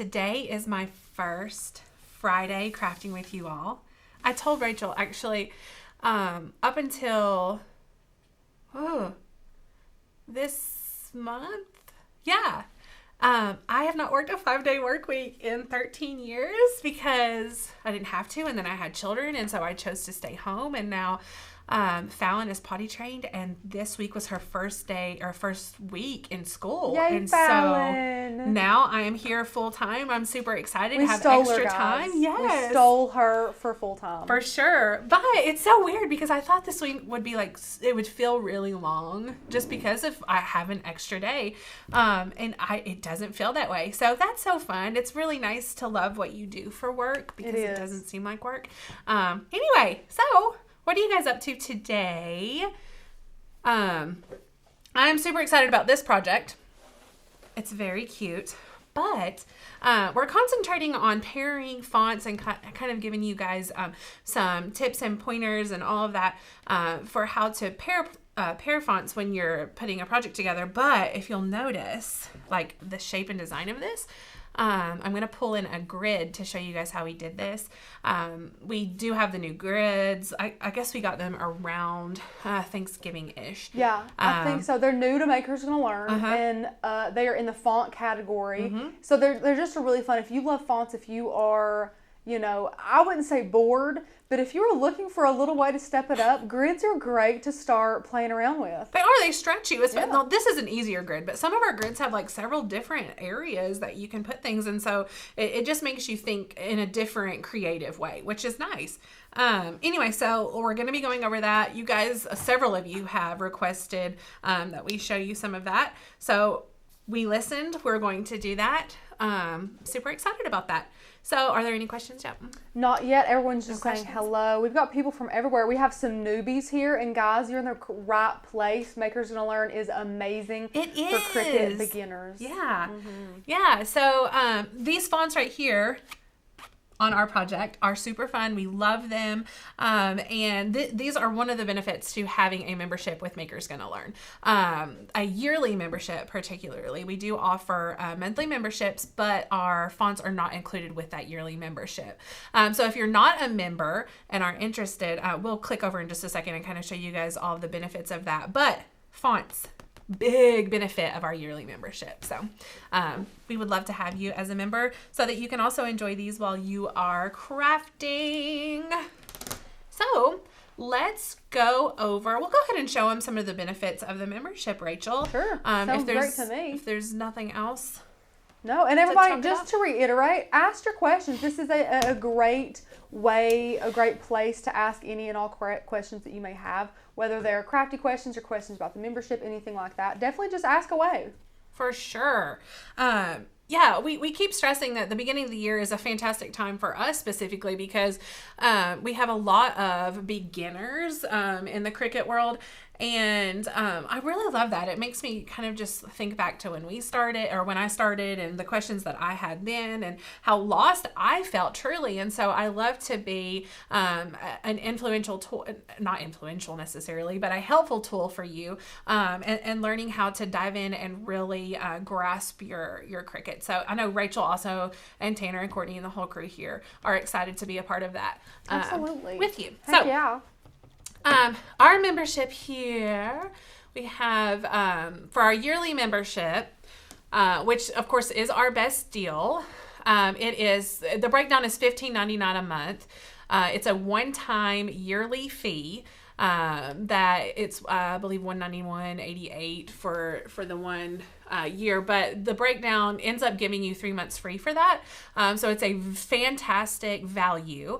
today is my first Friday crafting with you all. I told Rachel, actually, up until this month, I have not worked a 5-day work week in 13 years because I didn't have to, and then I had children, and so I chose to stay home, and now Fallon is potty trained, and this week was her first week in school. Yay, and Fallon. So now I am here full time. I'm super excited to have stole extra her, guys. time. Yes. We stole her for full time. For sure. But it's so weird because I thought this week would be like, it would feel really long just because if I have an extra day. And it doesn't feel that way. So that's so fun. It's really nice to love what you do for work because it doesn't seem like work. Anyway, so what are you guys up to today? I'm super excited about this project. It's very cute, but we're concentrating on pairing fonts and kind of giving you guys some tips and pointers and all of that for how to pair fonts when you're putting a project together. But if you'll notice, like the shape and design of this, I'm going to pull in a grid to show you guys how we did this. We do have the new grids. I guess we got them around Thanksgiving-ish. Yeah, I think so. They're new to Makers Gonna Learn, and they are in the font category. So they're just a really fun. If you love fonts, if you are, I wouldn't say bored, but if you were looking for a little way to step it up, grids are great to start playing around with. They stretch you. No, this is an easier grid, but some of our grids have like several different areas that you can put things in. So it just makes you think in a different creative way, which is nice. Anyway, so we're going to be going over that. You guys, several of you have requested that we show you some of that. So we listened. We're going to do that. Super excited about that. So are there any questions yet? Not yet. Everyone's just saying hello. We've got people from everywhere. We have some newbies here, and guys, you're in the right place. Makers Gonna Learn is amazing. It is. For Cricut beginners. Yeah. Yeah. So these fonts right here on our project are super fun. We love them. And these are one of the benefits to having a membership with Makers Gonna Learn. A yearly membership particularly. We do offer monthly memberships, but our fonts are not included with that yearly membership. So if you're not a member and are interested, we'll click over in just a second and kind of show you guys all of the benefits of that. But fonts, big benefit of our yearly membership. So we would love to have you as a member so that you can also enjoy these while you are crafting. So let's go over, we'll go ahead and show them some of the benefits of the membership, Rachel. Sure. Sounds great to me. If there's nothing else. No, and everybody, just to reiterate, ask your questions. This is a great way, a great place to ask any and all questions that you may have, whether they're crafty questions or questions about the membership, anything like that. Definitely just ask away. For sure. We keep stressing that the beginning of the year is a fantastic time for us specifically because we have a lot of beginners in the Cricut world. And I really love that. It makes me kind of just think back to when we started or when I started and the questions that I had then and how lost I felt truly. And so I love to be an influential tool, not influential necessarily, but a helpful tool for you and learning how to dive in and really grasp your Cricut. So I know Rachel also and Tanner and Courtney and the whole crew here are excited to be a part of that. Absolutely. With you. Heck yeah. Our membership here, we have, for our yearly membership, which of course is our best deal. The breakdown is $15.99 a month. It's a one-time yearly fee. That it's, I believe $191.88 for the 1 year, but the breakdown ends up giving you 3 months free for that. So it's a fantastic value.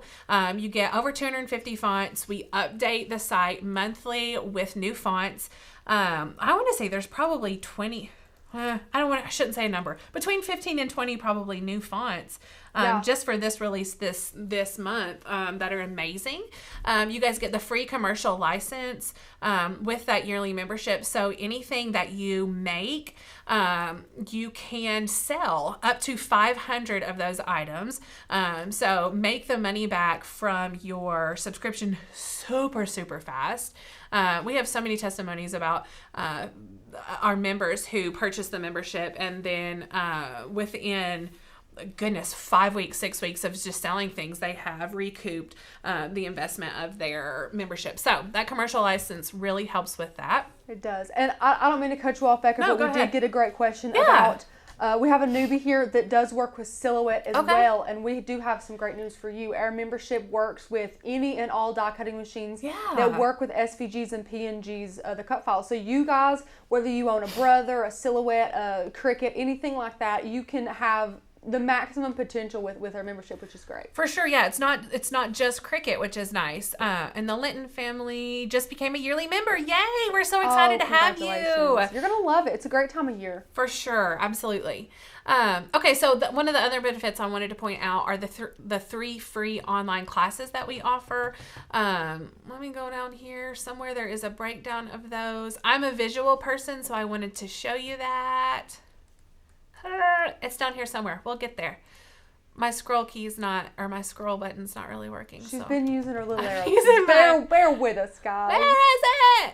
You get over 250 fonts. We update the site monthly with new fonts. I want to say there's probably 20, I shouldn't say a number, between 15 and 20 probably new fonts just for this release this month that are amazing. You guys get the free commercial license with that yearly membership. So anything that you make, you can sell up to 500 of those items. So make the money back from your subscription super, super fast. We have so many testimonies about our members who purchased the membership and then within goodness, 5 weeks, 6 weeks of just selling things, they have recouped the investment of their membership. So that commercial license really helps with that. It does. And I don't mean to cut you off, Becca, No, but we did get a great question Yeah. about, we have a newbie here that does work with silhouette as Okay. well, and we do have some great news for you. Our membership works with any and all die cutting machines Yeah. that work with SVGs and PNGs, the cut files. So you guys, whether you own a Brother, a Silhouette, a Cricut, anything like that, you can have the maximum potential with our membership, which is great. For sure, yeah. It's not just Cricut, which is nice. And the Linton family just became a yearly member. Yay! We're so excited to have you. Congratulations. You're gonna love it. It's a great time of year. For sure, absolutely. Okay, so one of the other benefits I wanted to point out are the 3 free online classes that we offer. Let me go down here somewhere. There is a breakdown of those. I'm a visual person, so I wanted to show you that. It's down here somewhere. We'll get there. My scroll button's not really working. She's been using her little arrow. Using Bear with us, guys. Where is it?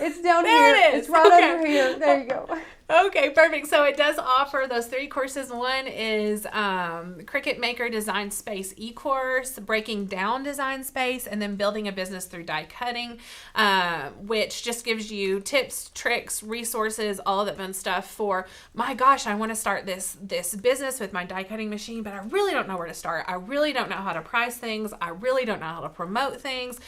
It's down There here. it is. It's right Okay. over here. There you go. Okay, perfect. So it does offer those 3 courses. One is Cricut Maker Design Space e-course, breaking down design space, and then building a business through die cutting, which just gives you tips, tricks, resources, all of that fun stuff for, my gosh, I want to start this business with my die cutting machine, but I really don't know where to start. I really don't know how to price things. I really don't know how to promote things.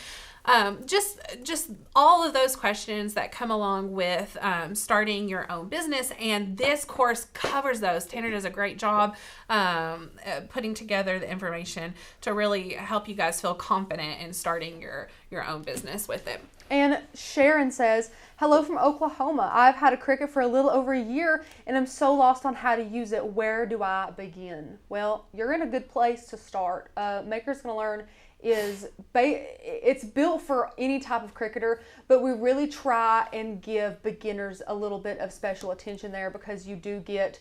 Just all of those questions that come along with starting your own business, and this course covers those. Tanner does a great job putting together the information to really help you guys feel confident in starting your own business with it. And Sharon says, hello from Oklahoma. I've had a Cricut for a little over a year and I'm so lost on how to use it. Where do I begin? Well, you're in a good place to start. Maker's Gonna Learn it's built for any type of cricketer, but we really try and give beginners a little bit of special attention there, because you do get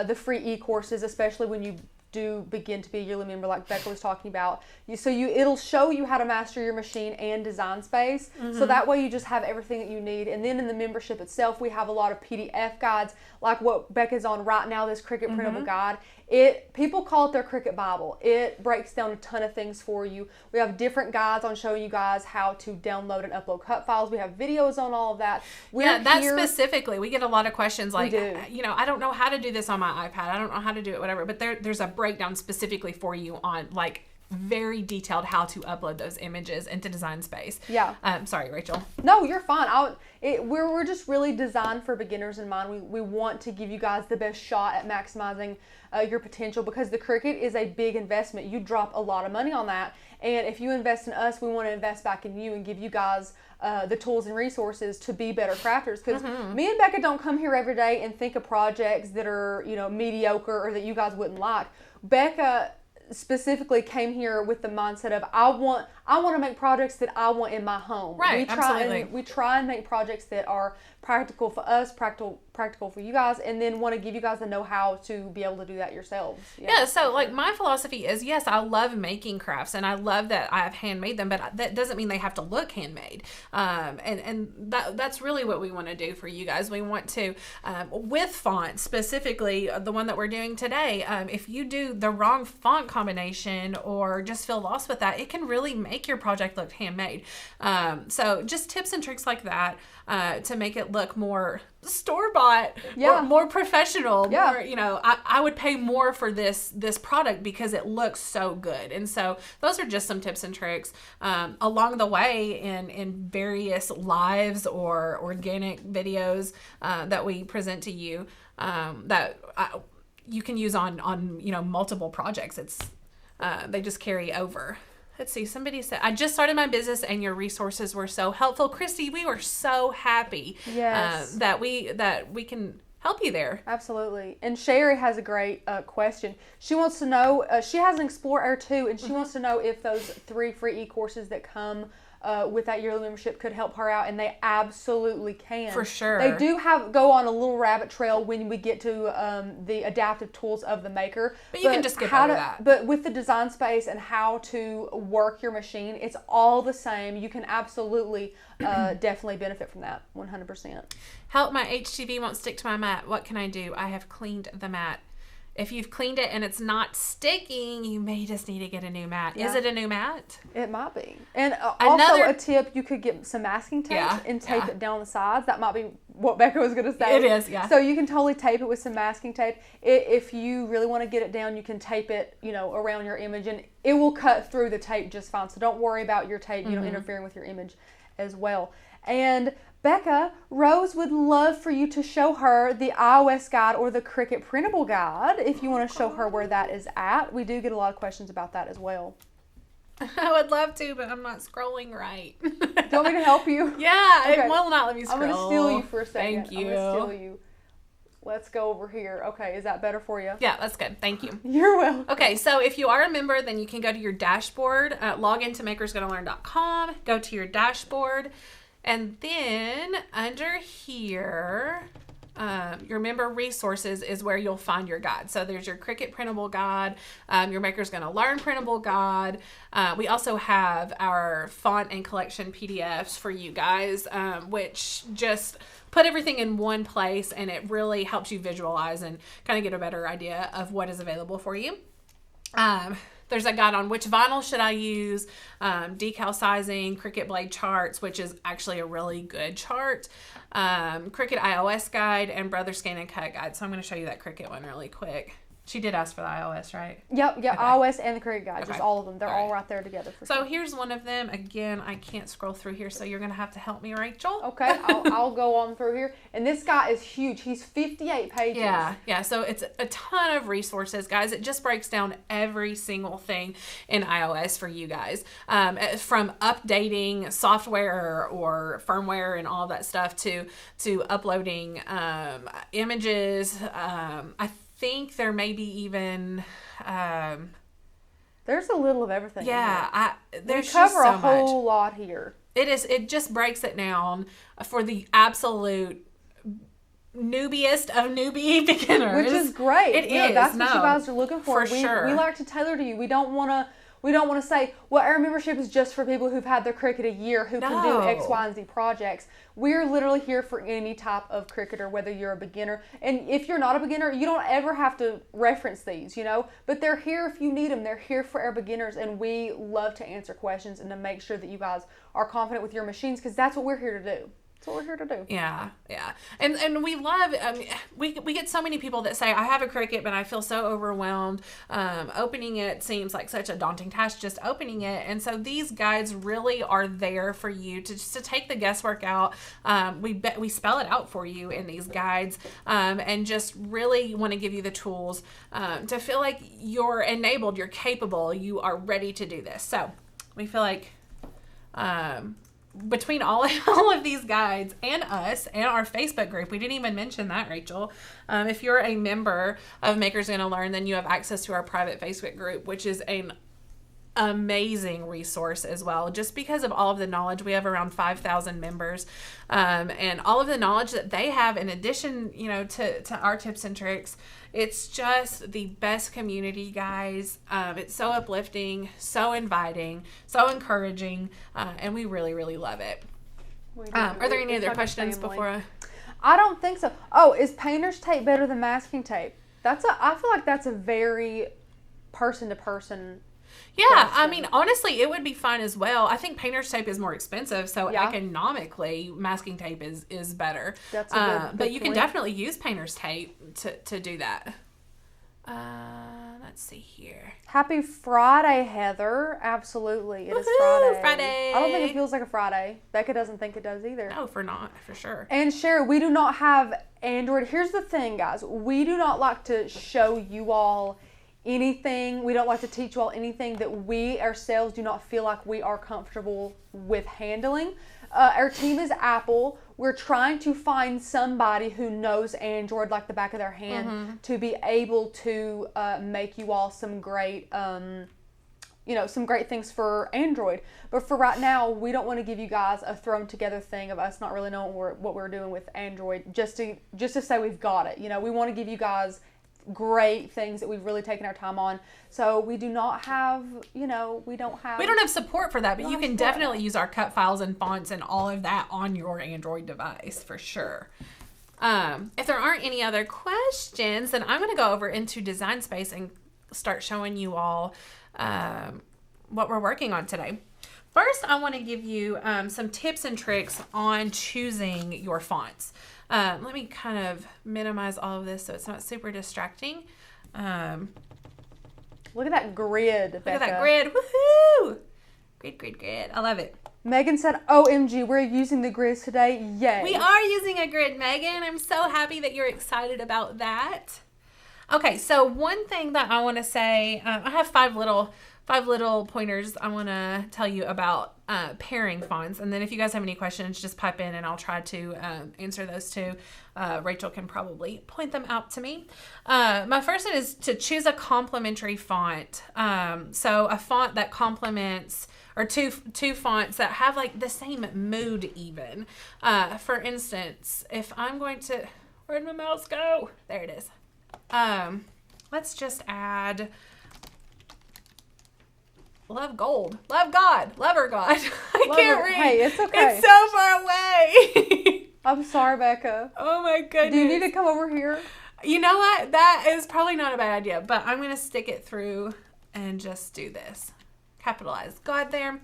the free e-courses, especially when you do begin to be a yearly member, like Becca was talking about. It'll show you how to master your machine and design space. Mm-hmm. So that way you just have everything that you need. And then in the membership itself, we have a lot of PDF guides, like what Becca's on right now, this Cricut printable guide. People call it their Cricut Bible. It breaks down a ton of things for you. We have different guides on showing you guys how to download and upload cut files. We have videos on all of that. Specifically, we get a lot of questions like, I don't know how to do this on my iPad. I don't know how to do it, whatever. But there's a breakdown specifically for you on like very detailed how to upload those images into Design Space. Yeah. Sorry, Rachel. No, you're fine. We're just really designed for beginners in mind. We want to give you guys the best shot at maximizing your potential, because the Cricut is a big investment. You drop a lot of money on that. And if you invest in us, we want to invest back in you and give you guys the tools and resources to be better crafters. Because me and Becca don't come here every day and think of projects that are, mediocre or that you guys wouldn't like. Becca specifically came here with the mindset of I want to make projects that I want in my home. Right, absolutely. We try and make projects that are practical for us, practical for you guys, and then want to give you guys the know-how to be able to do that yourselves. Yeah, so like my philosophy is, yes, I love making crafts and I love that I've handmade them, but that doesn't mean they have to look handmade. And that's really what we want to do for you guys. We want to, with fonts, specifically the one that we're doing today, if you do the wrong font combination or just feel lost with that, it can really make your project look handmade. So just tips and tricks like that to make it look more store-bought, or more professional. More, I would pay more for this product because it looks so good. And so those are just some tips and tricks along the way in various lives or organic videos that we present to you that you can use on multiple projects. They just carry over. Let's see. Somebody said, I just started my business and your resources were so helpful. Christy, we were so happy that we can help you there. Absolutely. And Sherry has a great question. She wants to know, she has an Explore Air too, and she wants to know if those 3 free e-courses that come with that yearly membership could help her out, and they absolutely can. For sure. They do go on a little rabbit trail when we get to the adaptive tools of the Maker. But you can just skip over that. But with the Design Space and how to work your machine, it's all the same. You can absolutely definitely benefit from that 100%. Help, my HTV won't stick to my mat. What can I do? I have cleaned the mat. if you've cleaned it and it's not sticking, you may just need to get a new mat. Yeah. Is it a new mat? It might be. And also a tip, you could get some masking tape and tape it down the sides. That might be what Becca was going to say. It is, yeah. So you can totally tape it with some masking tape. If you really want to get it down, you can tape it, around your image, and it will cut through the tape just fine. So don't worry about your tape, interfering with your image as well. And Becca, Rose would love for you to show her the iOS guide or the Cricut printable guide if you want to show her where that is at. We do get a lot of questions about that as well. I would love to, but I'm not scrolling right. Do you want me to help you? Yeah, okay. It will not let me scroll. I'm going to steal you for a second. Thank you. I'm going to steal you. Let's go over here. Okay, is that better for you? Yeah, that's good. Thank you. You're welcome. Okay, so if you are a member, then you can go to your dashboard, log into makersgonnalearn.com, go to your dashboard, and then under here, your member resources is where you'll find your guide. So there's your Cricut printable guide, your Maker's Gonna Learn printable guide. We also have our font and collection PDFs for you guys, which just put everything in one place, and it really helps you visualize and kind of get a better idea of what is available for you. There's a guide on which vinyl should I use, decal sizing, Cricut blade charts, which is actually a really good chart, Cricut iOS guide, and Brother Scan and Cut guide. So I'm going to show you that Cricut one really quick. She did ask for the iOS, right? Yep, Okay. iOS and the Cricut guide, Okay. just all of them. They're all right there together. So here's one of them. Again, I can't scroll through here, so you're going to have to help me, Rachel. Okay, I'll go on through here. And this guy is huge. He's 58 pages. Yeah. So it's a ton of resources, guys. It just breaks down every single thing in iOS for you guys, from updating software or firmware and all that stuff to uploading images. I think there may be even there's a little of everything. Yeah, there's we cover just so a whole much. lot here. It just breaks it down for the absolute newbiest of newbie beginners, which is great. It is. That's what you guys are looking for. Sure. We like to tailor to you. We don't want to say, well, our membership is just for people who've had their Cricut a year who can do X, Y, and Z projects. We're literally here for any type of Cricketer, whether you're a beginner. And if you're not a beginner, you don't ever have to reference these, But they're here if you need them. They're here for our beginners, and we love to answer questions and to make sure that you guys are confident with your machines, because that's what we're here to do. That's what we're here to do. Yeah. And we love, we get so many people that say, I have a Cricut, but I feel so overwhelmed. Opening it seems like such a daunting task, just opening it. And so these guides really are there for you to take the guesswork out. We spell it out for you in these guides, and just really want to give you the tools to feel like you're enabled, you're capable, you are ready to do this. So we feel like between all of these guides and us and our Facebook group, we didn't even mention that, Rachel. If you're a member of Makers Gonna Learn, then you have access to our private Facebook group, which is an amazing resource as well, just because of all of the knowledge. We have around 5,000 members, and all of the knowledge that they have in addition, to our tips and tricks. It's just the best community, guys. It's so uplifting, so inviting, so encouraging, and we really, really love it. Are there any other questions before I don't think so. Oh, is painter's tape better than masking tape? I feel like that's a very person-to-person Yeah, question. I mean, honestly, it would be fine as well. I think painter's tape is more expensive, so economically, masking tape is better. That's a good but you point. can definitely use painter's tape to do that. Let's see here. Happy Friday, Heather. Absolutely. It is Woohoo, Friday. Friday. I don't think it feels like a Friday. Becca doesn't think it does either. No, for sure. And Sherry, we do not have Android. Here's the thing, guys. We do not like to show you all anything. We don't like to teach you all anything that we ourselves do not feel like we are comfortable with handling. Our team is Apple. We're trying to find somebody who knows Android like the back of their hand to be able to make you all some great some great things for Android. But for right now, we don't want to give you guys a thrown together thing of us not really knowing what we're doing with Android just to say we've got it. We want to give you guys great things that we've really taken our time on. So we do not have, we don't have support for that, but you can definitely use our cut files and fonts and all of that on your Android device for sure. If there aren't any other questions, then I'm going to go over into Design Space and start showing you all what we're working on today. First, I want to give you some tips and tricks on choosing your fonts. Let me kind of minimize all of this so it's not super distracting. Look at that grid, Becca. Look at that grid. Woohoo! Grid. I love it. Megan said, OMG, we're using the grids today. Yay. We are using a grid, Megan. I'm so happy that you're excited about that. Okay, so one thing that I want to say, I have five little pointers I want to tell you about pairing fonts. And then if you guys have any questions, just pipe in and I'll try to answer those too. Rachel can probably point them out to me. My first one is to choose a complementary font. So a font that complements, or two fonts that have like the same mood even. For instance, if I'm going to, where'd my mouse go? There it is. Let's just add Love Gold. Love God. Lover God. I can't read. Hey, it's okay. It's so far away. I'm sorry, Becca. Oh my goodness. Do you need to come over here? You know what? That is probably not a bad idea, but I'm going to stick it through and just do this. Capitalize God there.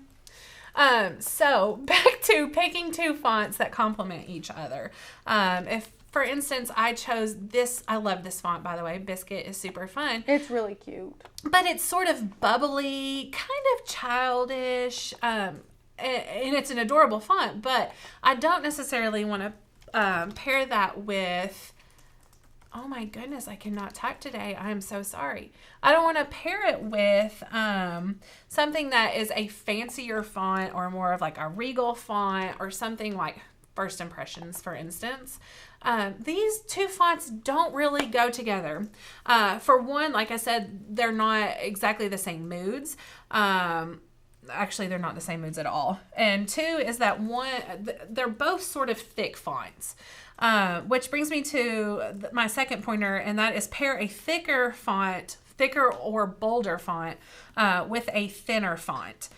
So back to picking two fonts that complement each other. If, for instance, I chose this, I love this font, by the way. Biscuit is super fun. It's really cute. But it's sort of bubbly, kind of childish, and it's an adorable font, but I don't necessarily want to pair that with, oh my goodness, I cannot type today. I am so sorry. I don't want to pair it with something that is a fancier font or more of like a regal font or something like First Impressions, for instance. These two fonts don't really go together. For one, like I said, they're not exactly the same moods. Actually, they're not the same moods at all. And two is that one, they're both sort of thick fonts. Which brings me to my second pointer, and that is pair a thicker or bolder font with a thinner font.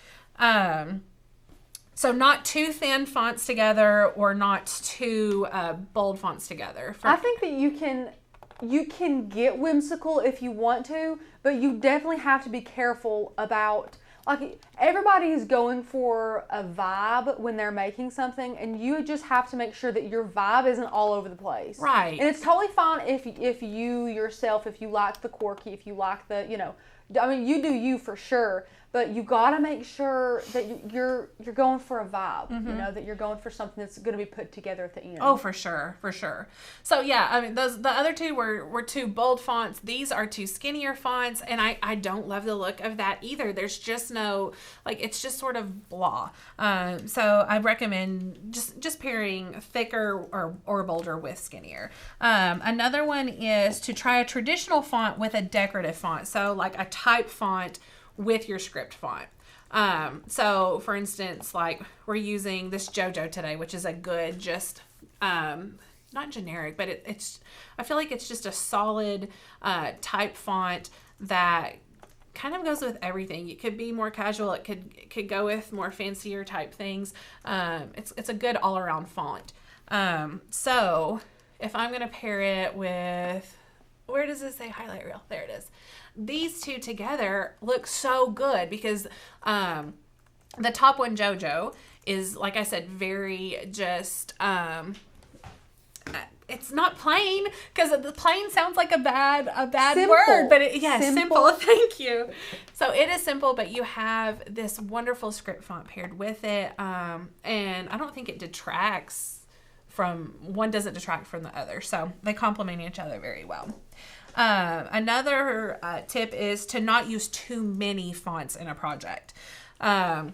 So not too thin fonts together or not too bold fonts together. I think that you can get whimsical if you want to, but you definitely have to be careful about, like, everybody is going for a vibe when they're making something, and you just have to make sure that your vibe isn't all over the place. Right. And it's totally fine if you yourself, if you like the quirky, if you like the, you do you for sure. But you got to make sure that you're going for a vibe, that you're going for something that's going to be put together at the end. Oh, for sure. So yeah, I mean, the other two were two bold fonts. These are two skinnier fonts, and I don't love the look of that either. There's just no, like, it's just sort of blah. So I recommend just pairing thicker or bolder with skinnier. Another one is to try a traditional font with a decorative font. So like a type font with your script font. So for instance, like we're using this JoJo today, which is a good, just, not generic, but it's, I feel like it's just a solid, type font that kind of goes with everything. It could be more casual. It could go with more fancier type things. It's a good all around font. So if I'm going to pair it with, where does it say highlight reel? There it is. These two together look so good because the top one, JoJo, is, like I said, very just, it's not plain, because the plain sounds like a bad simple word, but simple. Thank you. So it is simple, but you have this wonderful script font paired with it, and I don't think it detracts from, one doesn't detract from the other, so they complement each other very well. Another tip is to not use too many fonts in a project. I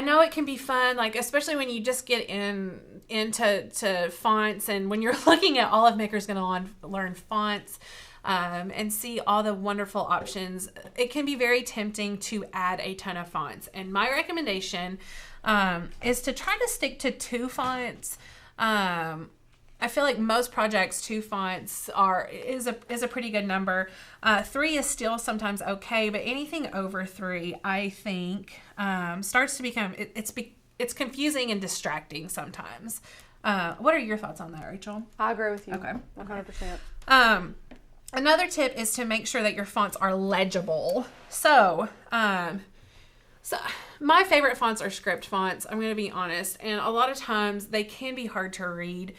know it can be fun, like especially when you just get into fonts, and when you're looking at Olive Maker's going to learn fonts and see all the wonderful options. It can be very tempting to add a ton of fonts, and my recommendation is to try to stick to two fonts. I feel like most projects, 2 fonts is a pretty good number. 3 is still sometimes okay, but anything over 3, I think, starts to become, it's confusing and distracting sometimes. What are your thoughts on that, Rachel? I agree with you. Okay. 100%. Another tip is to make sure that your fonts are legible. So my favorite fonts are script fonts. I'm going to be honest. And a lot of times they can be hard to read.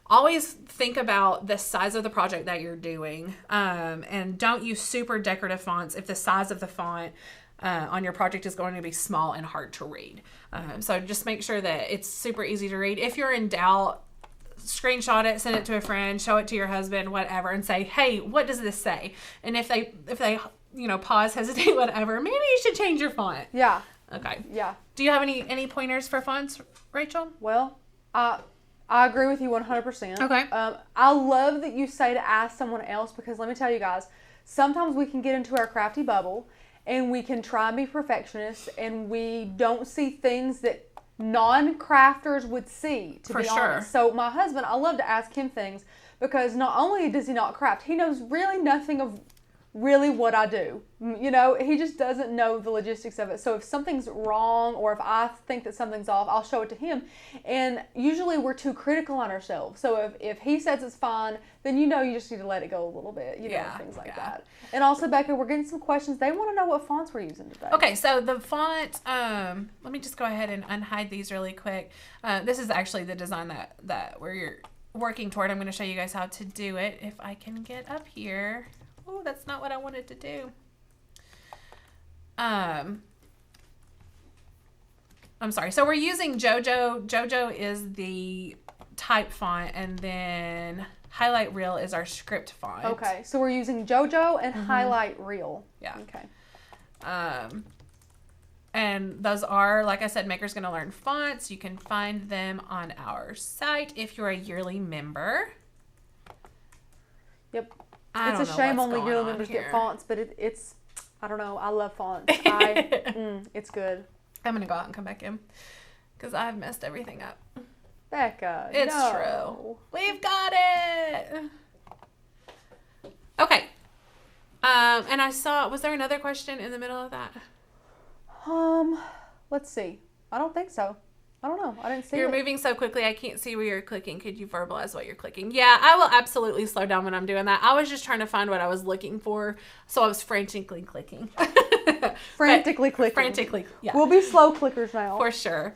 Always think about the size of the project that you're doing. And don't use super decorative fonts if the size of the font on your project is going to be small and hard to read. So just make sure that it's super easy to read. If you're in doubt, screenshot it, send it to a friend, show it to your husband, whatever, and say, hey, what does this say? And if they pause, hesitate, whatever, maybe you should change your font. Yeah. Okay. Yeah. Do you have any pointers for fonts, Rachel? Well, I agree with you 100%. Okay. I love that you say to ask someone else, because let me tell you guys, sometimes we can get into our crafty bubble and we can try and be perfectionists and we don't see things that non-crafters would see, to be honest. So my husband, I love to ask him things because not only does he not craft, he knows really nothing of really what I do. He just doesn't know the logistics of it. So if something's wrong or if I think that something's off, I'll show it to him. And usually we're too critical on ourselves. So if he says it's fine, then you just need to let it go a little bit, things like that. And also, Becca, we're getting some questions. They want to know what fonts we're using today. Okay, so the font, let me just go ahead and unhide these really quick. This is actually the design that we're working toward. I'm going to show you guys how to do it if I can get up here. Oh, that's not what I wanted to do. I'm sorry. So we're using JoJo. JoJo is the type font, and then Highlight Reel is our script font. Okay, so we're using JoJo and Highlight Reel. Yeah. Okay. And those are, like I said, Maker's Gonna Learn fonts. You can find them on our site if you're a yearly member. Yep. It's a shame only yearly members get fonts, but it's, I don't know, I love fonts. It's good. I'm going to go out and come back in because I've messed everything up. Becca, it's true. We've got it. Okay. And I saw, was there another question in the middle of that? Let's see. I don't think so. I don't know. I didn't see it. You're moving so quickly, I can't see where you're clicking. Could you verbalize what you're clicking? Yeah, I will absolutely slow down when I'm doing that. I was just trying to find what I was looking for, so I was frantically clicking. Frantically clicking. Frantically, yeah. We'll be slow clickers now. For sure.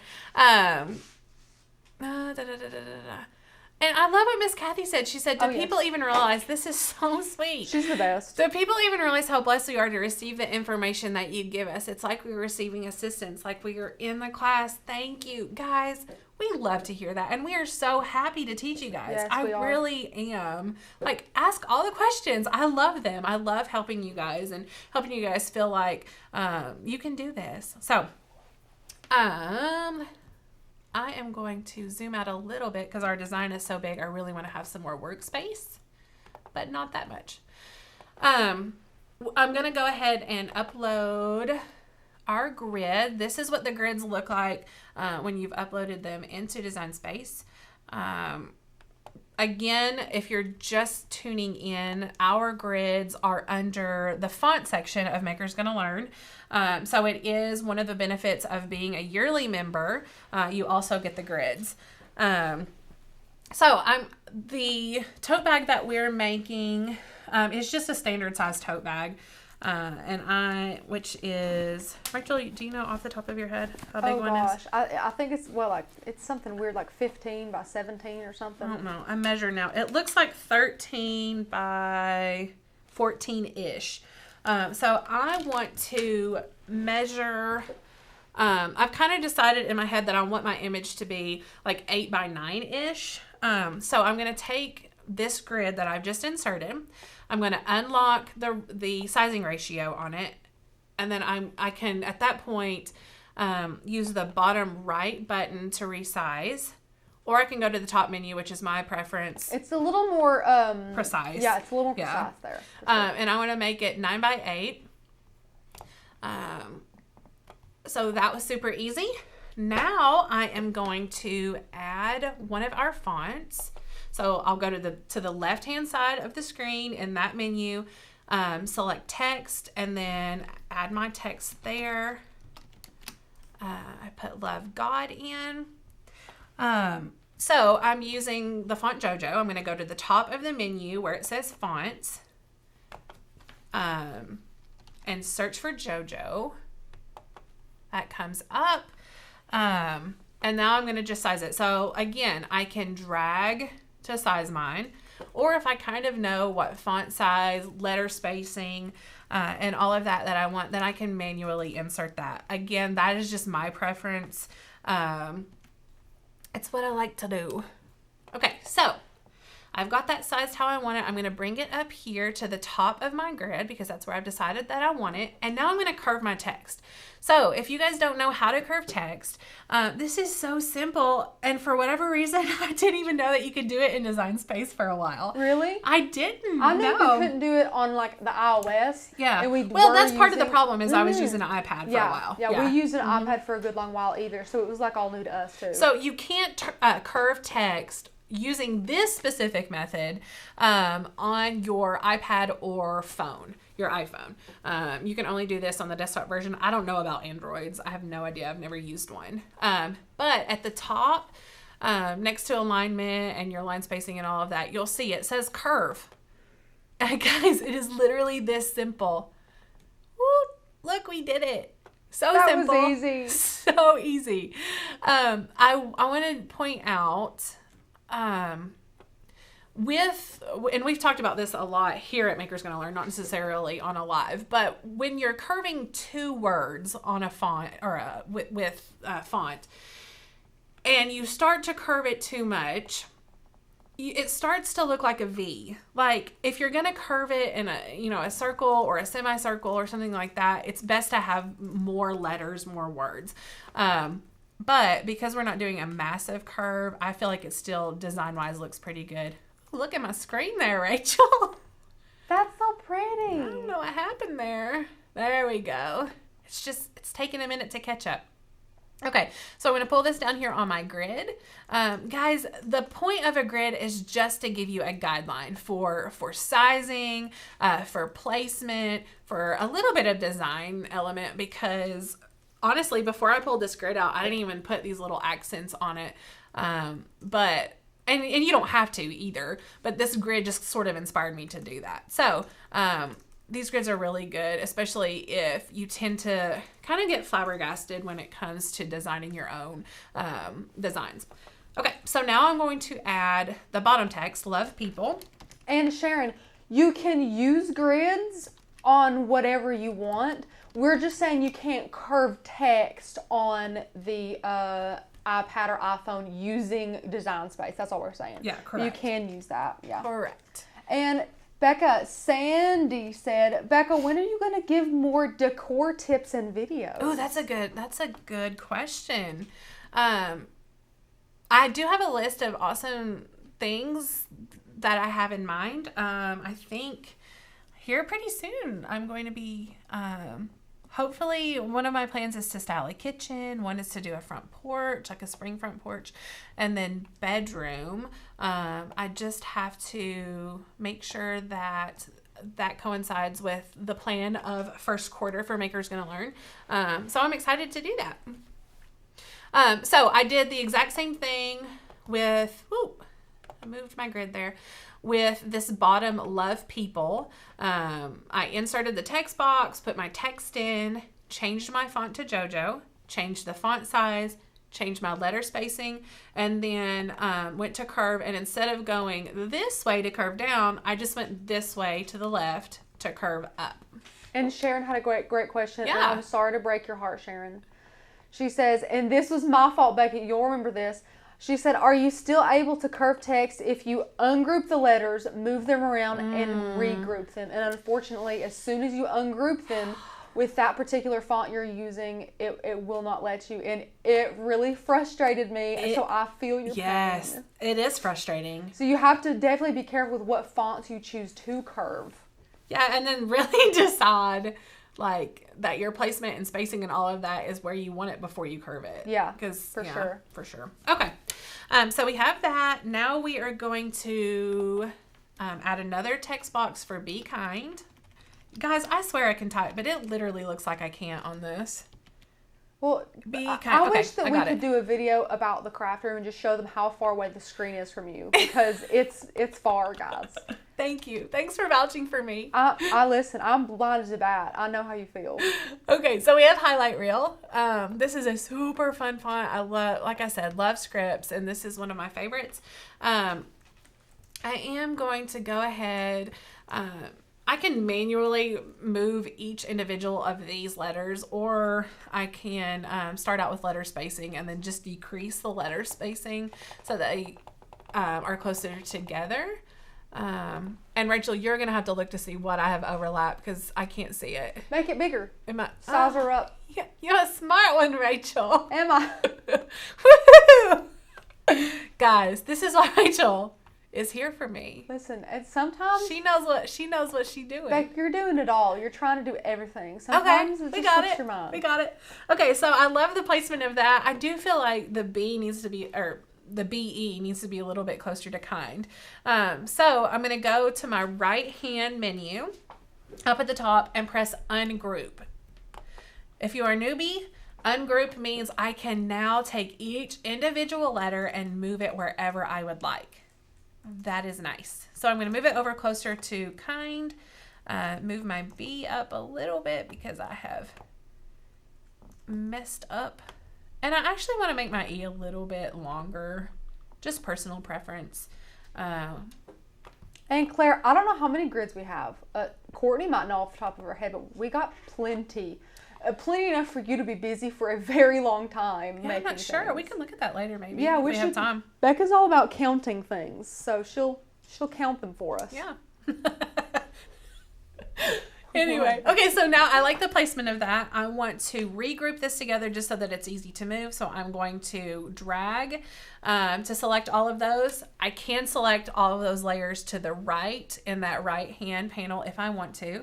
And I love what Miss Kathy said. She said, do people even realize, this is so sweet. She's the best. Do people even realize how blessed we are to receive the information that you give us? It's like we're receiving assistance, like we are in the class. Thank you. Guys, we love to hear that. And we are so happy to teach you guys. Yes, I really am. Like, ask all the questions. I love them. I love helping you guys and helping you guys feel like you can do this. So, I am going to zoom out a little bit because our design is so big. I really want to have some more workspace, but not that much. I'm going to go ahead and upload our grid. This is what the grids look like when you've uploaded them into Design Space. Again, if you're just tuning in, our grids are under the font section of Maker's Gonna Learn. So it is one of the benefits of being a yearly member. You also get the grids. The tote bag that we're making is just a standard size tote bag. Which is, Rachel, do you know off the top of your head how big one is? I think it's, it's something weird like 15 by 17 or something. I don't know. I'm measuring now. It looks like 13 by 14-ish. So I want to measure, I've kind of decided in my head that I want my image to be like 8 by 9-ish. So I'm going to take this grid that I've just inserted. I'm going to unlock the sizing ratio on it, and then I can at that point use the bottom right button to resize, or I can go to the top menu, which is my preference. It's a little more precise. Yeah, it's a little more precise there. Sure. And I want to make it 9 by 8. So that was super easy. Now I am going to add one of our fonts. So I'll go to the left-hand side of the screen in that menu, select text, and then add my text there. I put Love God in. So I'm using the font JoJo. I'm going to go to the top of the menu where it says fonts, and search for JoJo. That comes up. And now I'm going to just size it. So again, I can drag to size mine, or if I kind of know what font size, letter spacing, and all of that I want, then I can manually insert that. Again, that is just my preference. It's what I like to do. Okay, so I've got that sized how I want it. I'm going to bring it up here to the top of my grid because that's where I've decided that I want it. And now I'm going to curve my text. So if you guys don't know how to curve text, this is so simple. And for whatever reason, I didn't even know that you could do it in Design Space for a while. Really? I didn't. I knew you couldn't do it on like the iOS. Yeah. And that's part of the problem is I was using an iPad for a while. Yeah, we used an iPad for a good long while either. So it was like all new to us too. So you can't curve text using this specific method on your iPad or phone, your iPhone. You can only do this on the desktop version. I don't know about Androids. I have no idea. I've never used one. But at the top, next to alignment and your line spacing and all of that, you'll see it says curve. Guys, it is literally this simple. Woo, look, we did it. So simple. That was easy. So easy. I want to point out, and we've talked about this a lot here at Maker's Gonna Learn, not necessarily on a live, but when you're curving two words on a font or with a font, and you start to curve it too much, it starts to look like a V. Like if you're gonna curve it in a circle or a semicircle or something like that, it's best to have more letters, more words. But because we're not doing a massive curve, I feel like it still design-wise looks pretty good. Look at my screen there, Rachel. That's so pretty. I don't know what happened there. There we go. It's taking a minute to catch up. Okay, so I'm going to pull this down here on my grid. Guys, the point of a grid is just to give you a guideline for sizing, for placement, for a little bit of design element, because honestly, before I pulled this grid out, I didn't even put these little accents on it. But you don't have to either, but this grid just sort of inspired me to do that. So these grids are really good, especially if you tend to kind of get flabbergasted when it comes to designing your own designs. Okay, so now I'm going to add the bottom text, love people. And Sharon, you can use grids on whatever you want. We're just saying you can't curve text on the iPad or iPhone using Design Space. That's all we're saying. Yeah, correct. You can use that. Yeah. Correct. And Sandy said, Becca, when are you going to give more decor tips and videos? Oh, that's a good question. I do have a list of awesome things that I have in mind. I think here pretty soon I'm going to be hopefully, one of my plans is to style a kitchen. One is to do a front porch, like a spring front porch, and then bedroom. I just have to make sure that coincides with the plan of first quarter for Maker's Gonna Learn. So I'm excited to do that. So I did the exact same thing with, I moved my grid there, with this bottom love people. I inserted the text box, put my text in, changed my font to JoJo, changed the font size, changed my letter spacing, and then went to curve. And instead of going this way to curve down, I just went this way to the left to curve up. And Sharon had a great question. Yeah. And I'm sorry to break your heart, Sharon. She says, and this was my fault, Becky. You'll remember this. She said, are you still able to curve text if you ungroup the letters, move them around, and regroup them? And unfortunately, as soon as you ungroup them with that particular font you're using, it will not let you. And it really frustrated me. And so I feel your pain. Yes, it is frustrating. So you have to definitely be careful with what fonts you choose to curve. Yeah, and then really decide like that your placement and spacing and all of that is where you want it before you curve it. Yeah, for sure. Okay, so we have that. Now we are going to add another text box for be kind. Guys, I swear I can type, but it literally looks like I can't on this. Well, Be I kind. Okay, wish that I we got could it. do a video about the craft room and just show them how far away the screen is from you, because it's far, guys. Thank you. Thanks for vouching for me. I listen. I'm blind as a bat. I know how you feel. Okay, so we have highlight reel. This is a super fun font. I love, like I said, love scripts, and this is one of my favorites. I am going to go ahead. I can manually move each individual of these letters, or I can start out with letter spacing and then just decrease the letter spacing so they are closer together. And Rachel, you're going to have to look to see what I have overlapped because I can't see it. Make it bigger. Am I? Size her up. Yeah, you're a smart one, Rachel. Am I? Woohoo! Guys, this is why Rachel is here for me. Listen, and sometimes She knows what she's doing. like, you're doing it all. You're trying to do everything. Sometimes it we just got slips it. your mind. We got it. Okay, so I love the placement of that. I do feel like the B needs to be, or the BE needs to be a little bit closer to kind. So I'm going to go to my right hand menu up at the top and press ungroup. If you are a newbie, ungroup means I can now take each individual letter and move it wherever I would like. That is nice. So I'm going to move it over closer to kind. Move my B up a little bit because I have messed up. And I actually want to make my E a little bit longer. Just personal preference. And Claire, I don't know how many grids we have. Courtney might know off the top of her head, but we got plenty. Plenty enough for you to be busy for a very long time. Yeah, I'm not sure. Things. We can look at that later maybe. Yeah, if we have should. time. Becca's all about counting things, so she'll count them for us. Yeah. Anyway, okay, so now I like the placement of that. I want to regroup this together just so that it's easy to move. So I'm going to drag to select all of those. I can select all of those layers to the right in that right hand panel if I want to.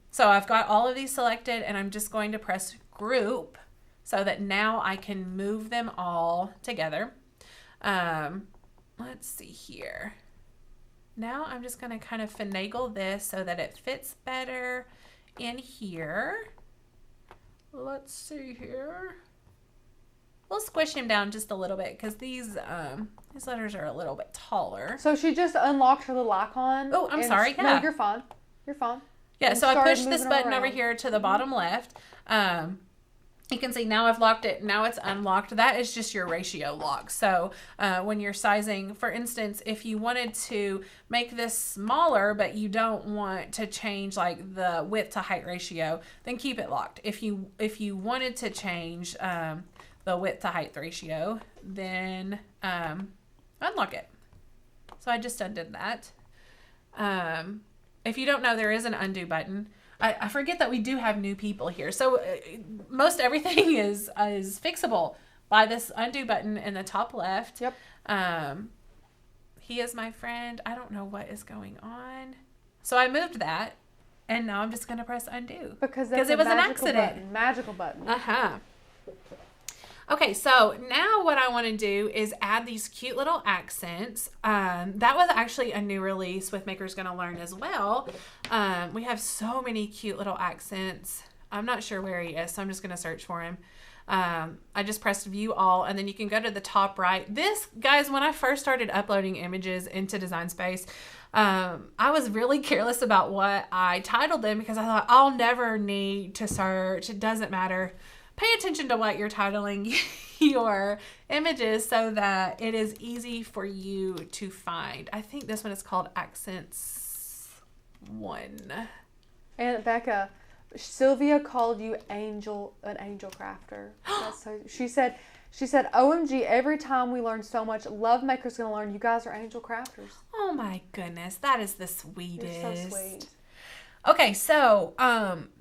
So I've got all of these selected and I'm just going to press group so that now I can move them all together. Let's see here. Now I'm just going to kind of finagle this so that it fits better in here. Let's see here. We'll squish him down just a little bit because these letters are a little bit taller. So she just unlocked her little icon. Oh, I'm sorry. No, Yeah. you're fine. You're fine. Yeah, And so I started pushed this moving button over around. here to the bottom left. You can see now I've locked it. Now it's unlocked. That is just your ratio lock. So when you're sizing, for instance, if you wanted to make this smaller, but you don't want to change like the width to height ratio, then keep it locked. If you wanted to change the width to height ratio, then unlock it. So I just undid that. If you don't know, there is an undo button. I forget that we do have new people here. So most everything is fixable by this undo button in the top left. Yep. He is my friend. I don't know what is going on. So I moved that, and now I'm just going to press undo. Because it was an accident. Button, magical button. Uh-huh. Okay, so now what I want to do is add these cute little accents. That was actually a new release with Maker's Gonna Learn as well. We have so many cute little accents. I'm not sure where he is, so I'm just going to search for him. I just pressed view all, and then you can go to the top right. This, guys, when I first started uploading images into Design Space, I was really careless about what I titled them because I thought I'll never need to search. It doesn't matter. Pay attention to what you're titling your images so that it is easy for you to find. I think this one is called Accents 1. And Becca, Sylvia called you an angel crafter. She said, OMG, every time we learn so much. Love Maker's Gonna Learn. You guys are angel crafters. Oh my goodness, that is the sweetest. You're so sweet. Okay, so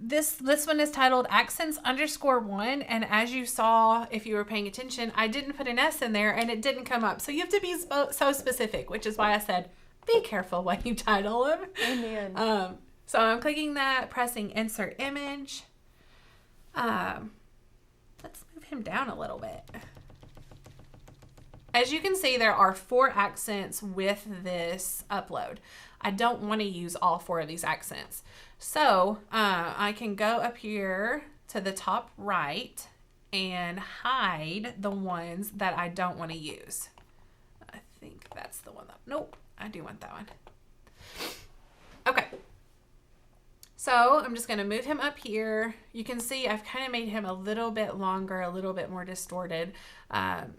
this one is titled Accents_1, and as you saw, if you were paying attention, I didn't put an S in there, and it didn't come up. So you have to be so specific, which is why I said, be careful when you title them. Amen. So I'm clicking that, pressing Insert Image. Let's move him down a little bit. As you can see, there are 4 accents with this upload. I don't want to use all 4 of these accents. So I can go up here to the top right and hide the ones that I don't want to use. I think that's the one. Nope, I do want that one. Okay. So I'm just going to move him up here. You can see I've kind of made him a little bit longer, a little bit more distorted.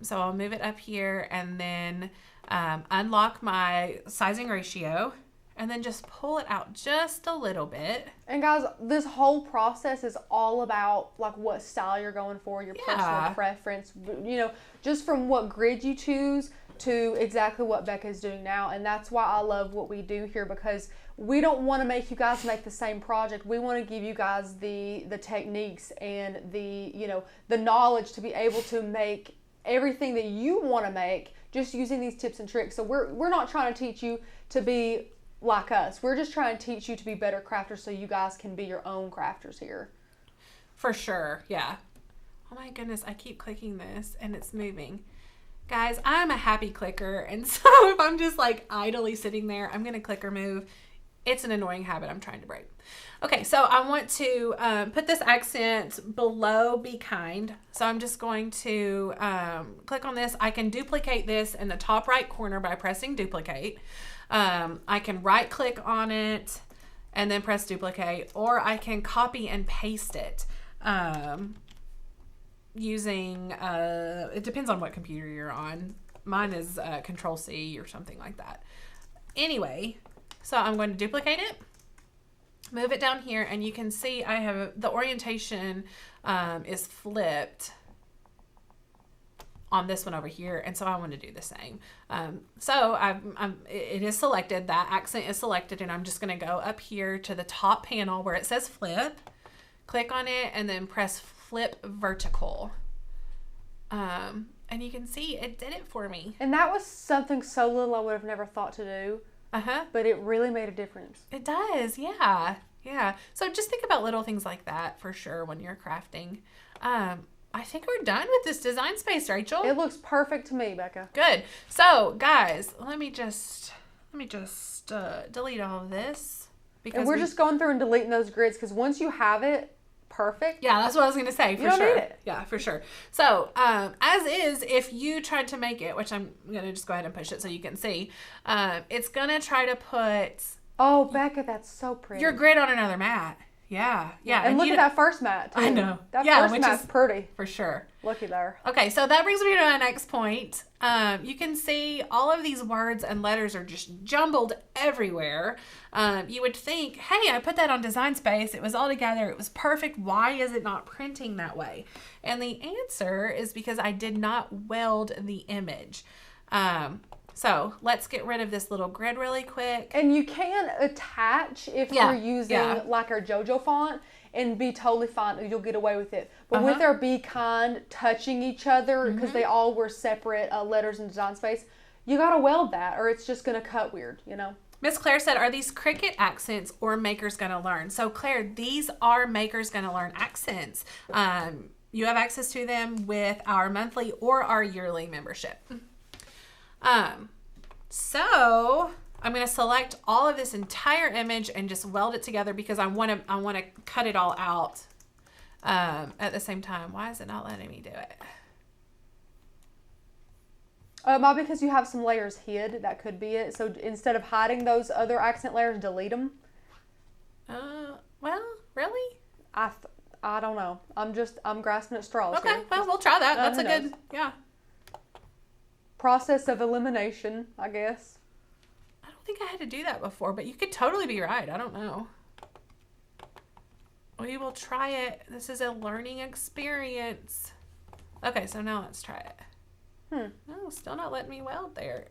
So I'll move it up here and then unlock my sizing ratio and then just pull it out just a little bit. And guys, this whole process is all about like what style you're going for, your personal preference, you know, just from what grid you choose to exactly what Becca is doing now. And that's why I love what we do here, because we don't want to make you guys make the same project. We want to give you guys the techniques and the, you know, the knowledge to be able to make everything that you want to make just using these tips and tricks. So we're not trying to teach you to be like us. We're just trying to teach you to be better crafters so you guys can be your own crafters here. For sure, yeah. Oh my goodness, I keep clicking this and it's moving. Guys, I'm a happy clicker, and so if I'm just like idly sitting there, I'm going to click or move. It's an annoying habit I'm trying to break. Okay, so I want to put this accent below Be Kind. So I'm just going to click on this. I can duplicate this in the top right corner by pressing duplicate. I can right click on it and then press duplicate, or I can copy and paste it using, it depends on what computer you're on. Mine is Control C or something like that. Anyway, so I'm going to duplicate it, move it down here, and you can see I have the orientation is flipped on this one over here, and so I want to do the same. So it is selected, that accent is selected, and I'm just going to go up here to the top panel where it says flip, click on it, and then press flip vertical. And you can see it did it for me. And that was something so little I would have never thought to do. But it really made a difference. It does, yeah. Yeah. So just think about little things like that for sure when you're crafting. I think we're done with this design space, Rachel. It looks perfect to me, Becca. Good. So, guys, let me just delete all of this. Because and we're just going through and deleting those grids, because once you have it perfect. Yeah, that's what I was going to say, for you don't sure. need it. Yeah, for sure. So, as is, if you tried to make it, which I'm going to just go ahead and push it so you can see, it's going to try to put... Oh, Becca, that's so pretty. Your grid on another mat. Yeah, yeah. And look at that first mat, too. I know. That first mat's pretty. For sure. Looky there. Okay, so that brings me to my next point. You can see all of these words and letters are just jumbled everywhere. You would think, hey, I put that on Design Space. It was all together. It was perfect. Why is it not printing that way? And the answer is because I did not weld the image. So let's get rid of this little grid really quick. And you can attach if you're using like our JoJo font and be totally fine. You'll get away with it. But with our Be Kind touching each other, because they all were separate letters in Design Space, you got to weld that or it's just going to cut weird, you know? Miss Claire said, are these Cricut accents or Maker's Gonna Learn? So Claire, these are Maker's Gonna Learn accents. You have access to them with our monthly or our yearly membership. So I'm going to select all of this entire image and just weld it together because I want to cut it all out at the same time. Why is it not letting me do it? Might because you have some layers hid. That could be it. So instead of hiding those other accent layers, delete them. Well, really? I don't know. I'm grasping at straws. Okay, here. well, we'll try that. That's a good, process of elimination, I guess. I don't think I had to do that before, but you could totally be right. I don't know. We will try it. This is a learning experience. Okay, so now let's try it. No, still not letting me weld there.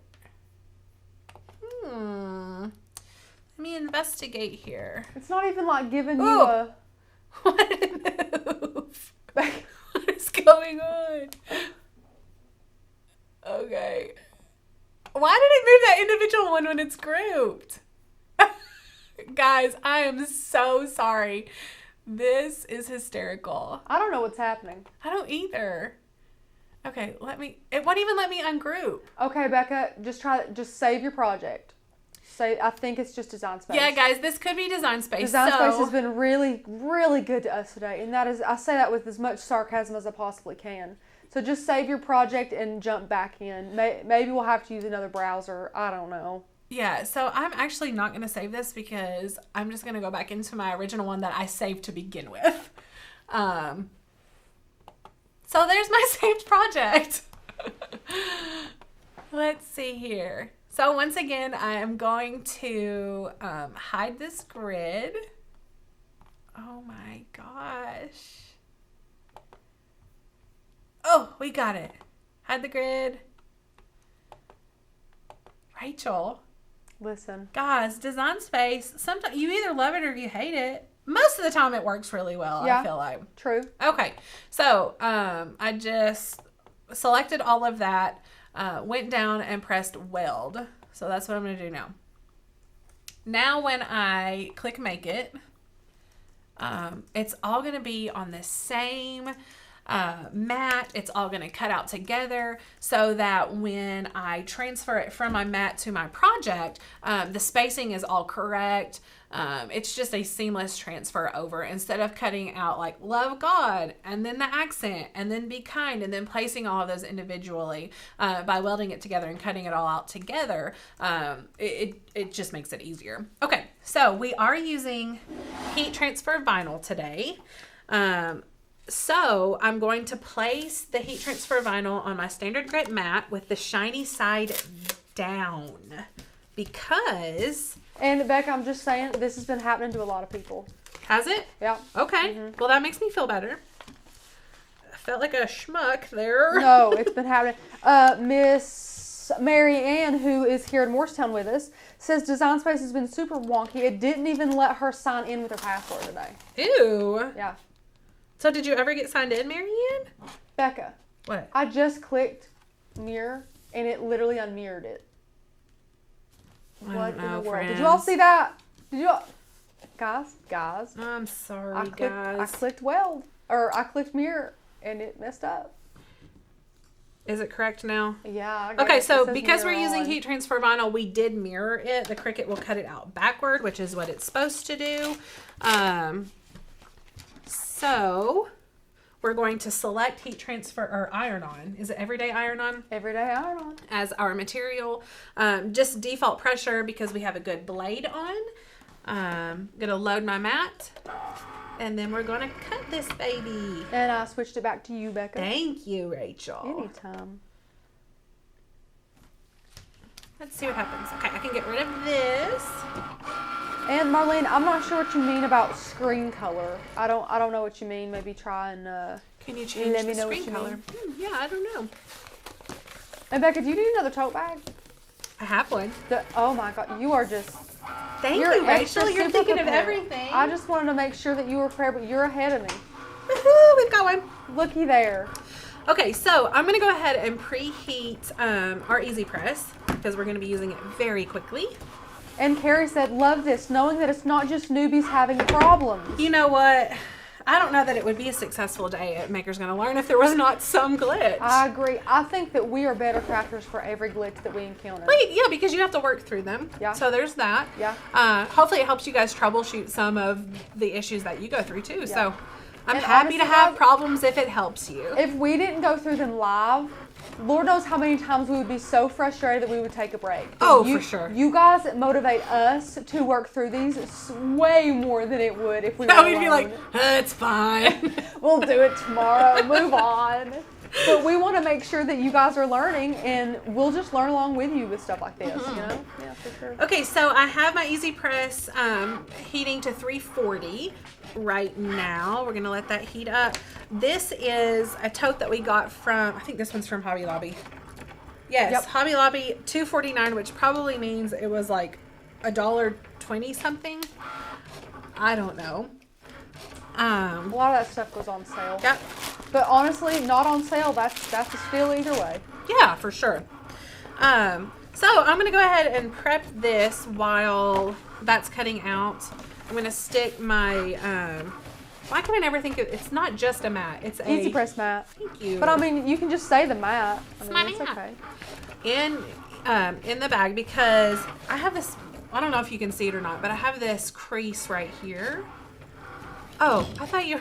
Let me investigate here. It's not even like giving you a... What did it move? What is going on? Okay. Why did it move that individual one when it's grouped? Guys, I am so sorry. This is hysterical. I don't know what's happening. I don't either. Okay, it won't even let me ungroup. Okay, Becca, just save your project. say, I think it's just Design Space. Yeah, guys, this could be Design Space. Design Space has been really, really good to us today. And that is, I say that with as much sarcasm as I possibly can. So just save your project and jump back in. Maybe we'll have to use another browser. I don't know. Yeah, so I'm actually not going to save this because I'm just going to go back into my original one that I saved to begin with. So there's my saved project. Let's see here. So once again, I am going to hide this grid. Oh my gosh. Oh, we got it. Hide the grid. Rachel. Listen. Guys, Design Space, sometimes you either love it or you hate it. Most of the time it works really well, yeah, I feel like. True. Okay, so I just selected all of that, went down and pressed weld. So that's what I'm going to do now. Now when I click make it, it's all going to be on the same mat. It's all going to cut out together so that when I transfer it from my mat to my project, the spacing is all correct. It's just a seamless transfer over instead of cutting out like love God and then the accent and then be kind and then placing all of those individually. By welding it together and cutting it all out together, it just makes it easier. Okay, so we are using heat transfer vinyl today. So I'm going to place the heat transfer vinyl on my standard grit mat with the shiny side down because... And Becca, I'm just saying, this has been happening to a lot of people. Has it? Yeah. Okay. Mm-hmm. Well, that makes me feel better. I felt like a schmuck there. No, it's been happening. Miss Mary Ann, who is here in Morristown with us, says Design Space has been super wonky. It didn't even let her sign in with her password today. Ew. Yeah. So did you ever get signed in, Mary Ann? Becca. What? I just clicked mirror, and it literally unmirrored it. What in the world? Friends. Did you all see that? Did you all... Guys. I'm sorry, guys. I clicked weld, or I clicked mirror, and it messed up. Is it correct now? Yeah. Okay, so because we're using heat transfer vinyl, we did mirror it. The Cricut will cut it out backward, which is what it's supposed to do. So we're going to select heat transfer or iron on. Is it everyday iron on? Everyday iron on. As our material. Just default pressure because we have a good blade on. I'm going to load my mat. And then we're going to cut this baby. And I switched it back to you, Becca. Thank you, Rachel. Anytime. Let's see what happens. Okay, I can get rid of this. And Marlene, I'm not sure what you mean about screen color. I don't know what you mean. Maybe try and can you change let me the know screen what you color? mean. Yeah, I don't know. And Becca, do you need another tote bag? I have one. Oh my God, you are just. Thank you, Rachel. You're thinking of everything. I just wanted to make sure that you were prepared, but you're ahead of me. Woohoo! We've got one. Looky there. Okay, so I'm going to go ahead and preheat our Easy Press because we're going to be using it very quickly. And Carrie said, love this, knowing that it's not just newbies having problems. You know what? I don't know that it would be a successful day at Maker's Gonna Learn if there was not some glitch. I agree. I think that we are better crafters for every glitch that we encounter. Wait, yeah, because you have to work through them. Yeah. So there's that. Yeah. Hopefully it helps you guys troubleshoot some of the issues that you go through too. Yeah. So I'm and happy honestly, to have problems if it helps you. If we didn't go through them live, Lord knows how many times we would be so frustrated that we would take a break. Oh, for sure. You guys motivate us to work through these way more than it would if we were we'd be like, it's fine. We'll do it tomorrow. Move on. But we want to make sure that you guys are learning, and we'll just learn along with you with stuff like this, you know? Yeah, for sure. Okay, so I have my Easy Press heating to 340 right now. We're going to let that heat up. This is a tote that we got from, I think this one's from Hobby Lobby. Yes, yep. Hobby Lobby, $2.49, which probably means it was like $1.20 something. I don't know. A lot of that stuff goes on sale. Yep. But honestly, not on sale, that's a steal either way. Yeah, for sure. So I'm going to go ahead and prep this while that's cutting out. I'm going to stick my, why can I never think of, it's not just a mat. It's a Easy Press mat. Thank you. But I mean, you can just say the mat. I mean, it's okay. In the bag because I have this I don't know if you can see it or not, but I have this crease right here. Oh, I thought you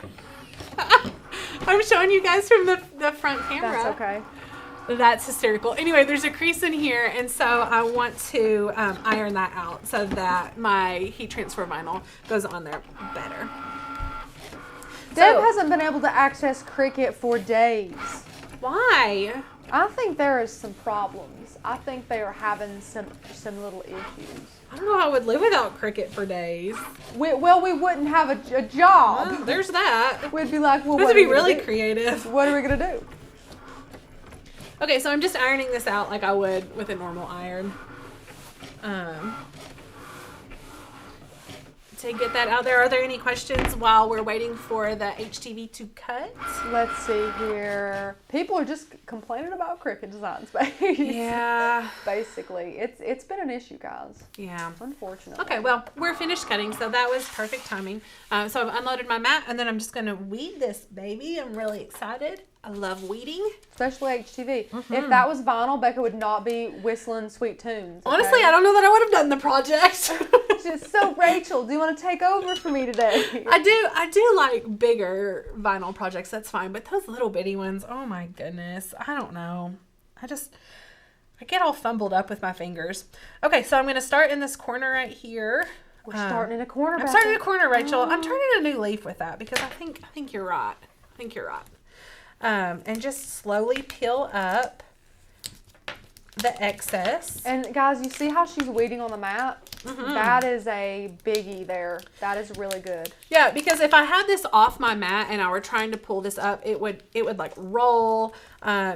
I'm showing you guys from the front camera. That's okay. That's hysterical. Anyway, there's a crease in here, and so I want to iron that out so that my heat transfer vinyl goes on there better. Deb hasn't been able to access Cricut for days. Why? I think there is some problems. I think they are having some little issues. I don't know how I would live without Cricut for days. We wouldn't have a job. Well, there's that. We'd be like, well, We have to be really creative. What are we going to do? Okay, so I'm just ironing this out like I would with a normal iron. To get that out there, are there any questions while we're waiting for the HTV to cut? Let's see here. People are just complaining about Cricut design space. Yeah. Basically, it's been an issue, guys. Yeah. Unfortunately. Okay, well, we're finished cutting, so that was perfect timing. So I've unloaded my mat, and then I'm just going to weed this baby. I'm really excited. I love weeding. Especially HTV. Mm-hmm. If that was vinyl, Becca would not be whistling sweet tunes. Okay? Honestly, I don't know that I would have done the project. So, Rachel, do you want to take over for me today? I do like bigger vinyl projects. That's fine. But those little bitty ones, oh my goodness. I don't know. I get all fumbled up with my fingers. Okay, so I'm going to start in this corner right here. We're starting in a corner, I'm starting in a corner, Rachel. I'm turning a new leaf with that because I think you're right. I think you're right. And just slowly peel up the excess. And guys, you see how she's weeding on the mat? Mm-hmm. That is a biggie there. That is really good. Yeah, because if I had this off my mat and I were trying to pull this up, it would like roll,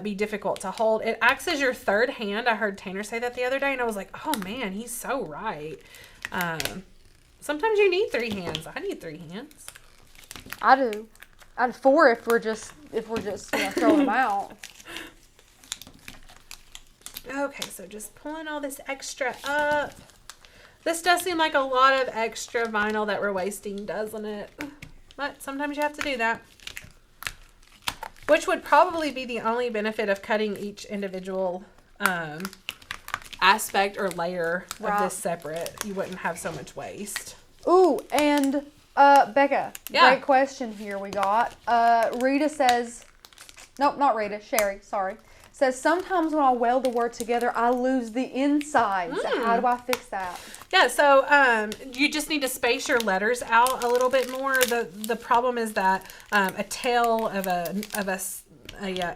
be difficult to hold. It acts as your third hand. I heard Tanner say that the other day, and I was like, oh man, he's so right. Sometimes you need 3 hands. I need 3 hands. I do. And 4 if we're just throwing them out. Okay, so just pulling all this extra up. This does seem like a lot of extra vinyl that we're wasting, doesn't it? But sometimes you have to do that. Which would probably be the only benefit of cutting each individual aspect or layer of this separate. You wouldn't have so much waste. Ooh, and Becca, great question here we got. Rita says, nope, not Rita, Sherry, sorry. Says, sometimes when I weld the word together, I lose the insides. How do I fix that? Yeah, so you just need to space your letters out a little bit more. The problem is that a tail of a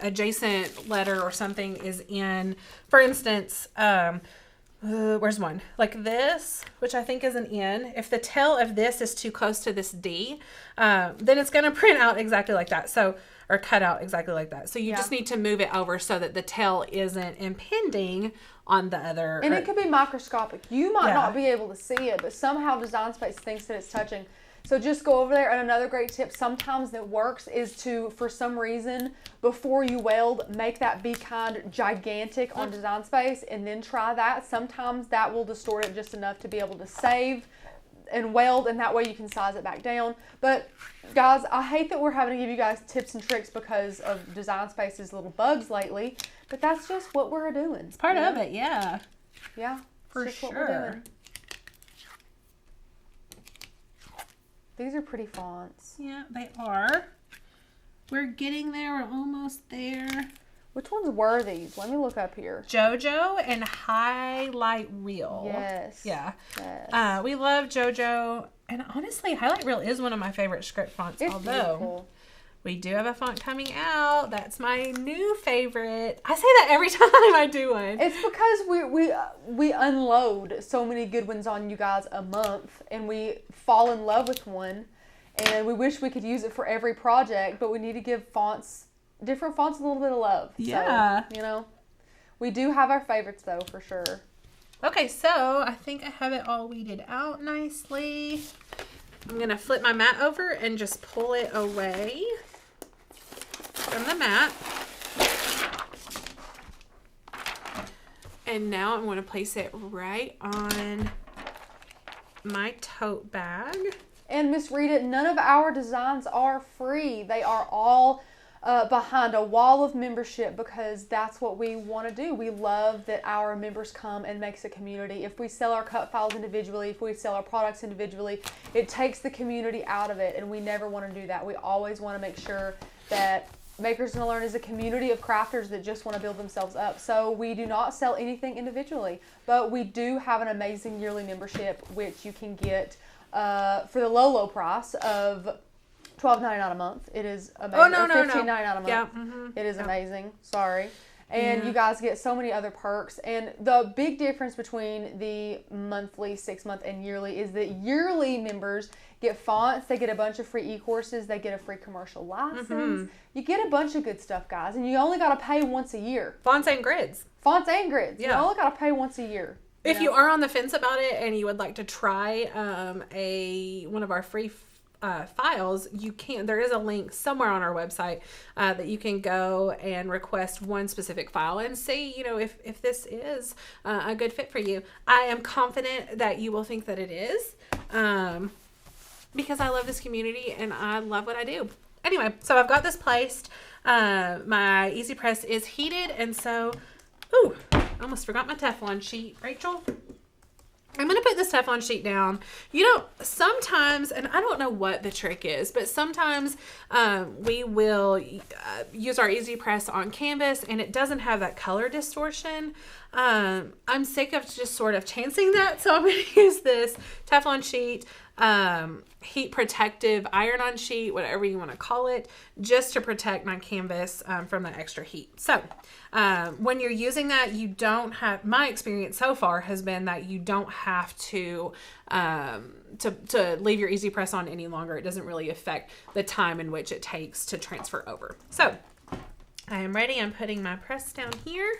adjacent letter or something is in, for instance, where's one? Like this, which I think is an N. If the tail of this is too close to this D, then it's going to print out exactly like that. Or cut out exactly like that. So you just need to move it over so that the tail isn't impinging on the other. And it could be microscopic. You might not be able to see it, but somehow Design Space thinks that it's touching. So just go over there. And another great tip sometimes that works is to, for some reason, before you weld, make that be kind gigantic on Design Space and then try that. Sometimes that will distort it just enough to be able to save and weld, and that way you can size it back down. But guys, I hate that we're having to give you guys tips and tricks because of Design Space's little bugs lately, but that's just what we're doing. It's part of it, yeah. Yeah, for sure. What we're doing. These are pretty fonts. Yeah, they are. We're getting there. We're almost there. Which ones were these? Let me look up here. JoJo and Highlight Reel. Yes. Yeah. Yes. We love JoJo. And honestly, Highlight Reel is one of my favorite script fonts. It's beautiful. We do have a font coming out. That's my new favorite. I say that every time I do one. It's because we unload so many good ones on you guys a month. And we fall in love with one. And we wish we could use it for every project. But we need to give different fonts a little bit of love. Yeah. So, we do have our favorites though, for sure. Okay, so I think I have it all weeded out nicely. I'm going to flip my mat over and just pull it away from the mat. And now I'm going to place it right on my tote bag. And Miss Rita, none of our designs are free. They are all behind a wall of membership because that's what we want to do. We love that our members come and makes a community. If we sell our cut files individually, if we sell our products individually, it takes the community out of it, and we never want to do that. We always want to make sure that Makers Gonna Learn is a community of crafters that just want to build themselves up. So we do not sell anything individually, but we do have an amazing yearly membership, which you can get for the low price of $12.99 a month. It is amazing. Oh, no. $15.99 a month. Yeah. It is amazing. Sorry. And you guys get so many other perks. And the big difference between the monthly, 6-month, and yearly is that yearly members get fonts. They get a bunch of free e-courses. They get a free commercial license. You get a bunch of good stuff, guys. And you only got to pay once a year. Fonts and grids. Fonts and grids. Yeah. You only got to pay once a year. If you are on the fence about it and you would like to try one of our free files, you can. There is a link somewhere on our website that you can go and request one specific file and see, if this is a good fit for you. I am confident that you will think that it is, because I love this community and I love what I do. Anyway, so I've got this placed. My Easy Press is heated, and so, I almost forgot my Teflon sheet, Rachel. I'm going to put this Teflon sheet down. Sometimes, and I don't know what the trick is, but sometimes we will use our Easy Press on canvas and it doesn't have that color distortion. I'm sick of just sort of chancing that, so I'm going to use this Teflon sheet, heat protective iron-on sheet, whatever you want to call it, just to protect my canvas from that extra heat. So when you're using that, you don't have, my experience so far has been that you don't have to leave your Easy Press on any longer. It doesn't really affect the time in which it takes to transfer over. So I am ready. I'm putting my press down here.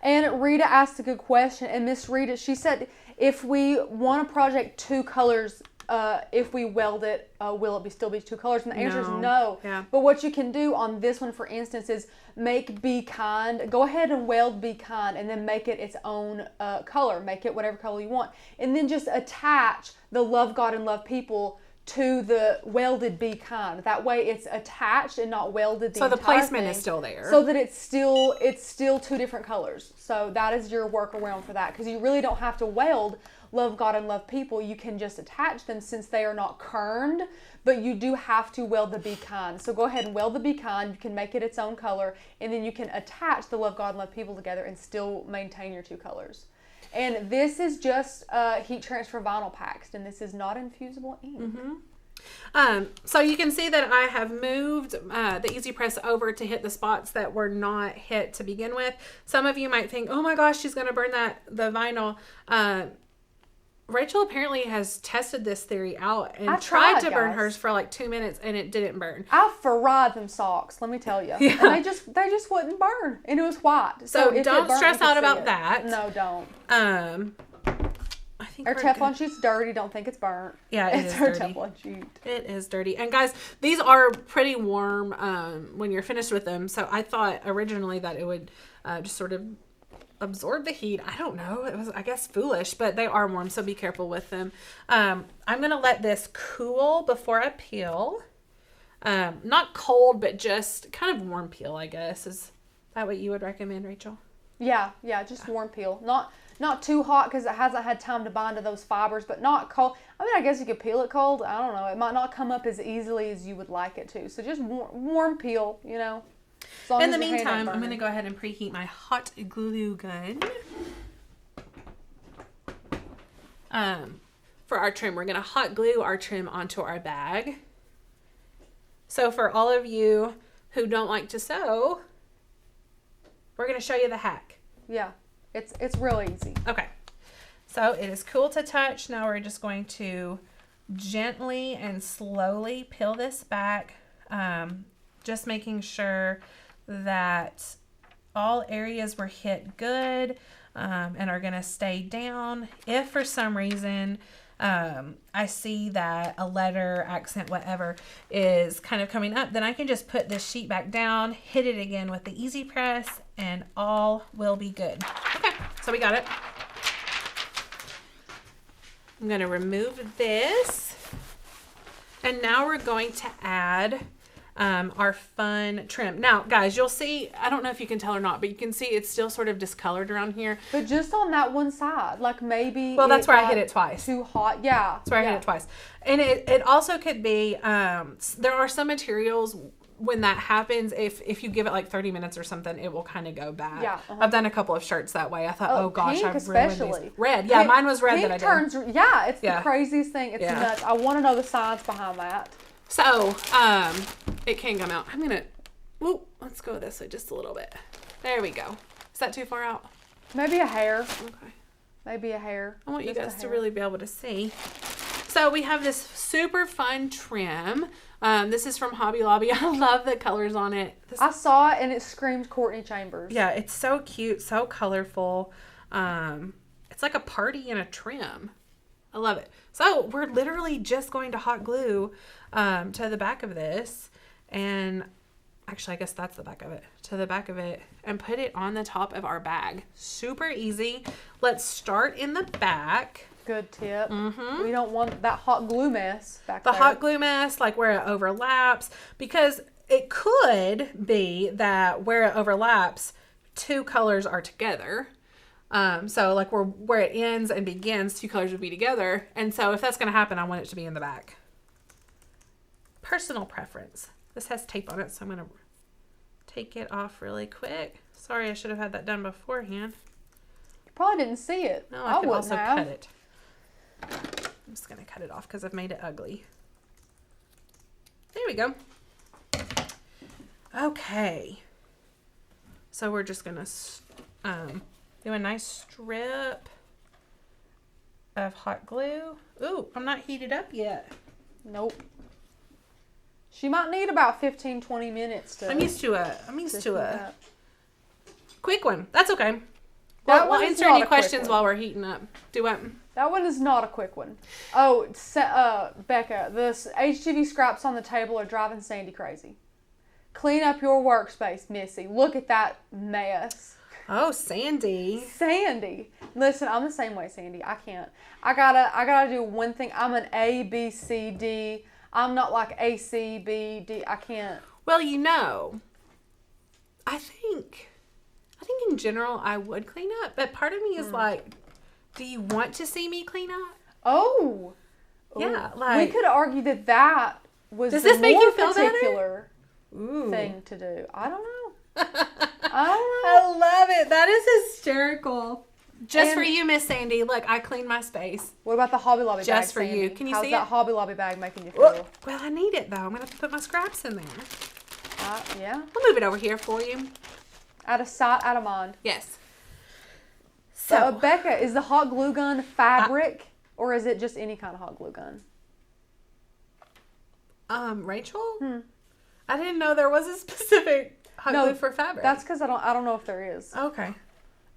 And Rita asked a good question, and Miss Rita, she said, if we want a project 2 colors, if we weld it, will it still be 2 colors? And the answer is no. Yeah. But what you can do on this one, for instance, is make Be Kind. Go ahead and weld Be Kind, and then make it its own color. Make it whatever color you want. And then just attach the Love God and Love People to the welded Be Kind. That way it's attached and not welded so the placement is still there. So that it's still 2 different colors. So that is your workaround for that, because you really don't have to weld Love God and Love People. You can just attach them since they are not kerned, but you do have to weld the Be Kind. So go ahead and weld the Be Kind. You can make it its own color, and then you can attach the Love God and Love People together and still maintain your 2 colors. And this is just heat transfer vinyl packs, and this is not infusible ink. So you can see that I have moved the Easy Press over to hit the spots that were not hit to begin with. Some of you might think, oh my gosh, she's going to burn the vinyl. Rachel apparently has tested this theory out and tried to burn hers for like 2 minutes, and it didn't burn. I fried them socks, let me tell you. Yeah. And they just wouldn't burn, and it was white. So don't stress out about that. No, don't. I think our Teflon sheet's dirty. Don't think it's burnt. Yeah, it's our Teflon sheet. It is dirty. And guys, these are pretty warm when you're finished with them. So I thought originally that it would just sort of absorb the heat. I don't know. It was, I guess, foolish, but they are warm, so be careful with them. I'm going to let this cool before I peel. Not cold, but just kind of warm peel, I guess. Is that what you would recommend, Rachel? Yeah, just warm peel. Not too hot because it hasn't had time to bind to those fibers, but not cold. I mean, I guess you could peel it cold. I don't know. It might not come up as easily as you would like it to. So just warm peel, In the meantime, I'm going to go ahead and preheat my hot glue gun. For our trim, we're going to hot glue our trim onto our bag. So for all of you who don't like to sew, we're going to show you the hack. Yeah, it's real easy. Okay, so it is cool to touch. Now we're just going to gently and slowly peel this back, just making sure that all areas were hit good and are going to stay down. If for some reason I see that a letter, accent, whatever is kind of coming up, then I can just put this sheet back down, hit it again with the Easy Press, and all will be good. Okay, so we got it. I'm going to remove this. And now we're going to add our fun trim. Now, guys, you'll see, I don't know if you can tell or not, but you can see it's still sort of discolored around here. But just on that one side, like maybe. Well, that's where I hit it twice. Too hot, yeah. That's where I hit it twice. And it also could be, there are some materials when that happens, if you give it like 30 minutes or something, it will kind of go bad. Yeah. I've done a couple of shirts that way. I thought, oh gosh, I've ruined these. Red. Yeah, mine was red that I did. It's the craziest thing. It's nuts. I want to know the science behind that. So, it can come out. I'm going to, let's go this way just a little bit. There we go. Is that too far out? Maybe a hair. Okay. Maybe a hair. I want you guys to really be able to see. So we have this super fun trim. This is from Hobby Lobby. I love the colors on it. I saw it and it screamed Courtney Chambers. Yeah, it's so cute, so colorful. It's like a party in a trim. I love it. So we're literally just going to hot glue to the back of this, and actually I guess that's the back of it, to the back of it, and put it on the top of our bag. Super easy. Let's start in the back. Good tip. We don't want that hot glue mess back there. The hot glue mess, like where it overlaps, because it could be that where it overlaps, two colors are together. So like where it ends and begins, two colors would be together. And so if that's going to happen, I want it to be in the back. Personal preference. This has tape on it, so I'm going to take it off really quick. Sorry, I should have had that done beforehand. You probably didn't see it. No, I could also cut it. I'm just going to cut it off because I've made it ugly. There we go. Okay. So we're just going to do a nice strip of hot glue. Ooh, I'm not heated up yet. Nope. She might need about 15-20 minutes to. I'm used to a quick one. That's okay. We'll answer any questions while we're heating up. Do what? That one is not a quick one. Oh, Becca, the HGV scraps on the table are driving Sandy crazy. Clean up your workspace, Missy. Look at that mess. Oh, Sandy. Sandy. Listen, I'm the same way, Sandy. I can't. I gotta do one thing. I'm an A, B, C, D. I'm not like A, C, B, D. I can't. Well, I think in general I would clean up, but part of me is like, do you want to see me clean up? Oh. Yeah, we could argue that was does this make you feel particular better? Thing to do. I don't know. I love it. That is hysterical. Just for you, Miss Sandy. Look, I cleaned my space. What about the Hobby Lobby bag, Just for Sandy? you. Can you see it? How's that Hobby Lobby bag making you feel? Well, I need it, though. I'm going to have to put my scraps in there. Yeah. I'll move it over here for you. Out of sight, out of mind. Yes. So, Becca, is the hot glue gun fabric, or is it just any kind of hot glue gun? Rachel? I didn't know there was a specific hot glue for fabric. That's because I don't know if there is. Okay.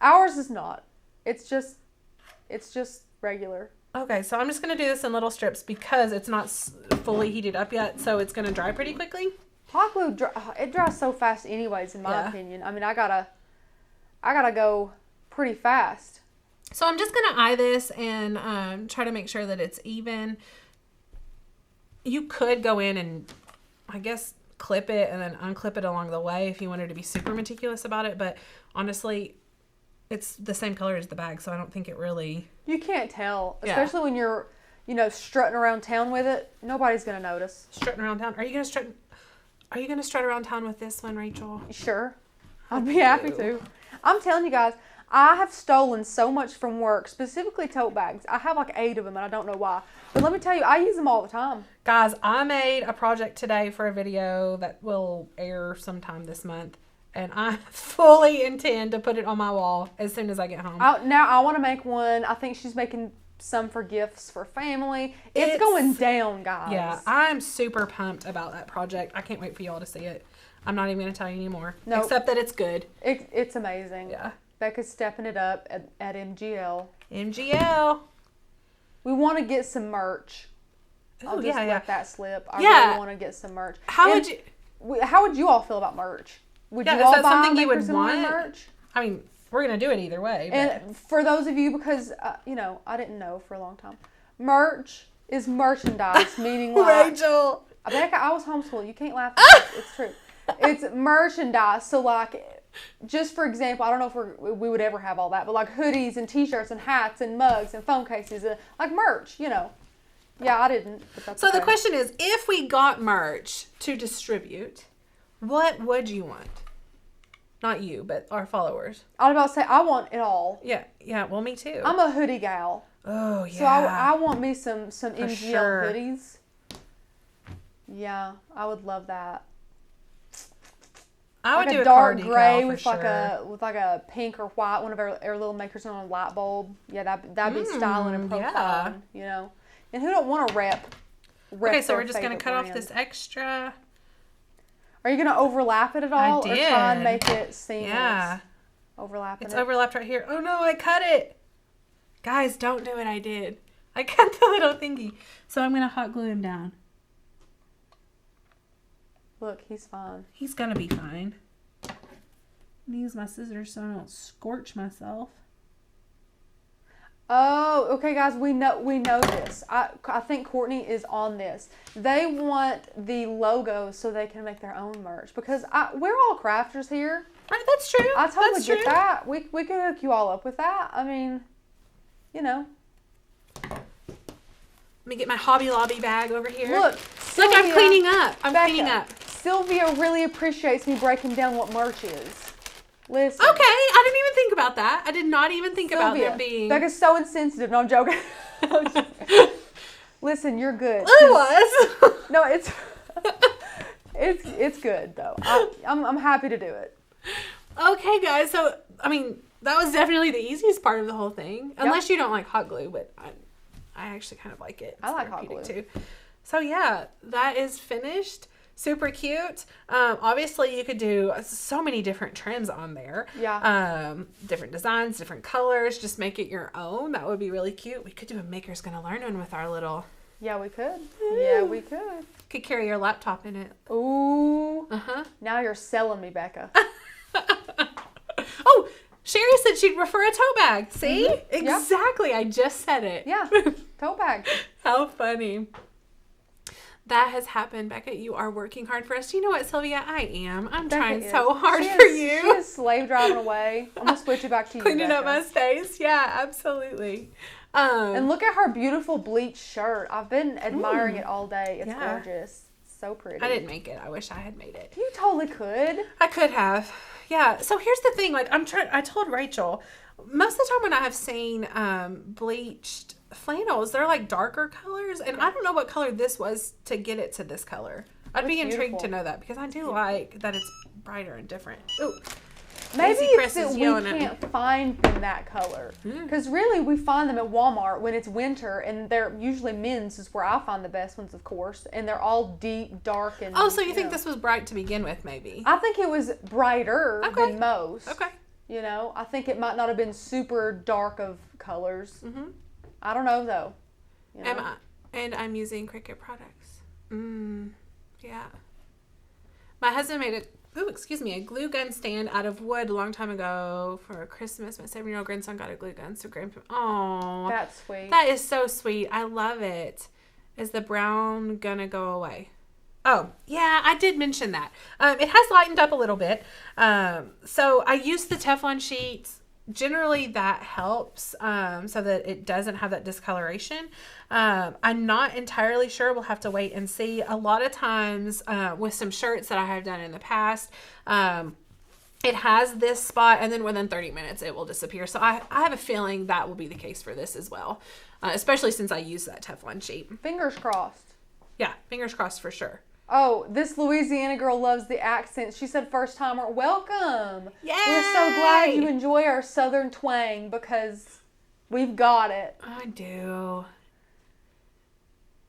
Ours is not. It's just regular. Okay, so I'm just going to do this in little strips because it's not fully heated up yet, so it's going to dry pretty quickly. Hot glue, it dries so fast anyways, in my opinion. I mean, I gotta go pretty fast. So I'm just going to eye this and try to make sure that it's even. You could go in and, I guess, clip it and then unclip it along the way if you wanted to be super meticulous about it, but honestly, it's the same color as the bag, so I don't think it really. You can't tell, especially when you're, strutting around town with it. Nobody's gonna notice. Strutting around town? Are you gonna strut around town with this one, Rachel? Sure, I'd be happy to. I'm telling you guys, I have stolen so much from work, specifically tote bags. I have like 8 of them, and I don't know why. But let me tell you, I use them all the time. Guys, I made a project today for a video that will air sometime this month. And I fully intend to put it on my wall as soon as I get home. Now I want to make one. I think she's making some for gifts for family. It's going down, guys. Yeah, I'm super pumped about that project. I can't wait for y'all to see it. I'm not even going to tell you anymore. Nope. Except that it's good. It's amazing. Yeah. Becca's stepping it up at MGL. MGL. We want to get some merch. I'll just let that slip. I really want to get some merch. How would you all feel about merch? Would you all buy something you would want? Merch? I mean, we're going to do it either way. And for those of you, because, I didn't know for a long time. Merch is merchandise, meaning like... Rachel. Becca, I was homeschooled. You can't laugh at this. It's true. It's merchandise. So, like, just for example, I don't know if we would ever have all that, but like hoodies and t-shirts and hats and mugs and phone cases and like merch, you know. Yeah, I didn't. But that's So okay. the question is, if we got merch to distribute, what would you want? Not you, but our followers. I was about to say, I want it all. Yeah. Well, me too. I'm a hoodie gal. Oh yeah. So I want me some MGL sure. hoodies. Yeah, I would love that. I would like do a dark car gray decal with for like a pink or white, one of our little makers on a light bulb. Yeah, that'd be styling and profiling, you know. And who don't want to rep Okay, so their we're just gonna favorite cut off brand? this extra. Are you gonna overlap it at all, or try and did. make it seamless? Yeah. Overlapping It's it. overlapped right here. Oh no, I cut it. Guys, don't do what I did. I cut the little thingy. So I'm gonna hot glue him down. Look, he's fine. He's gonna be fine. I'm gonna use my scissors so I don't scorch myself. Oh, okay, guys. We know this. I think Courtney is on this. They want the logo so they can make their own merch because we're all crafters here. Right, that's true. I totally That's get true. that. We could hook you all up with that. I mean, you know. Let me get my Hobby Lobby bag over here. Look, I'm Sylvia, cleaning up. I'm Becca, cleaning up. Sylvia really appreciates me breaking down what merch is. Listen. Okay, I didn't even think about that. I did not even think about Sylvia, them being. Becca's so insensitive. No, I'm joking. Listen, you're good. I was. No, it's good though. I'm happy to do it. Okay, guys. So, I mean, that was definitely the easiest part of the whole thing. Unless you don't like hot glue, but I actually kind of like it. It's I like hot therapeutic glue. too. So, yeah, that is finished. Super cute. Obviously, you could do so many different trims on there. Yeah. Different designs, different colors. Just make it your own. That would be really cute. We could do a Maker's Gonna Learn one with our little... Yeah, we could. Yeah, we could. Could carry your laptop in it. Ooh. Uh-huh. Now you're selling me, Becca. Oh, Sherry said she'd prefer a tote bag. See? Mm-hmm. Exactly. I just said it. Yeah. Tote bag. How funny. That has happened. Becca, you are working hard for us. You know what, Sylvia? I am. I'm Becca trying is. so hard She for is- you. She is slave driving away. I'm going to switch it back to you, Cleaning up Becca. my space. Yeah, absolutely. And look at her beautiful bleach shirt. I've been admiring it all day. It's gorgeous. So pretty. I didn't make it. I wish I had made it. You totally could. I could have. Yeah. So here's the thing. Like, I told Rachel, most of the time when I have seen bleached flannels, they're like darker colors. And I don't know what color this was to get it to this color. I'd be intrigued beautiful. to know that because I do like that it's brighter and different. Ooh. Maybe Daisy it's Press that is we yelling at me. can't find them that color. Because really, we find them at Walmart when it's winter, and they're usually men's is where I find the best ones, of course. And they're all deep, dark, and Oh, so you think know. this was bright to begin with, maybe? I think it was brighter Okay. than most. Okay. You know, I think it might not have been super dark of colors. Mm-hmm. I don't know though. You know? And I'm using Cricut products. Yeah. My husband made a glue gun stand out of wood a long time ago for Christmas. My 7-year-old grandson got a glue gun. So oh, That's sweet. that is so sweet. I love it. Is the brown gonna go away? Oh, yeah, I did mention that. It has lightened up a little bit. So I used the Teflon sheets. Generally, that helps so that it doesn't have that discoloration. I'm not entirely sure. We'll have to wait and see. A lot of times with some shirts that I have done in the past, it has this spot, and then within 30 minutes, it will disappear. So I have a feeling that will be the case for this as well, especially since I use that Teflon sheet. Fingers crossed. Yeah, fingers crossed for sure. Oh, this Louisiana girl loves the accent. She said first timer, welcome. Yay! We're so glad you enjoy our southern twang because we've got it. I do.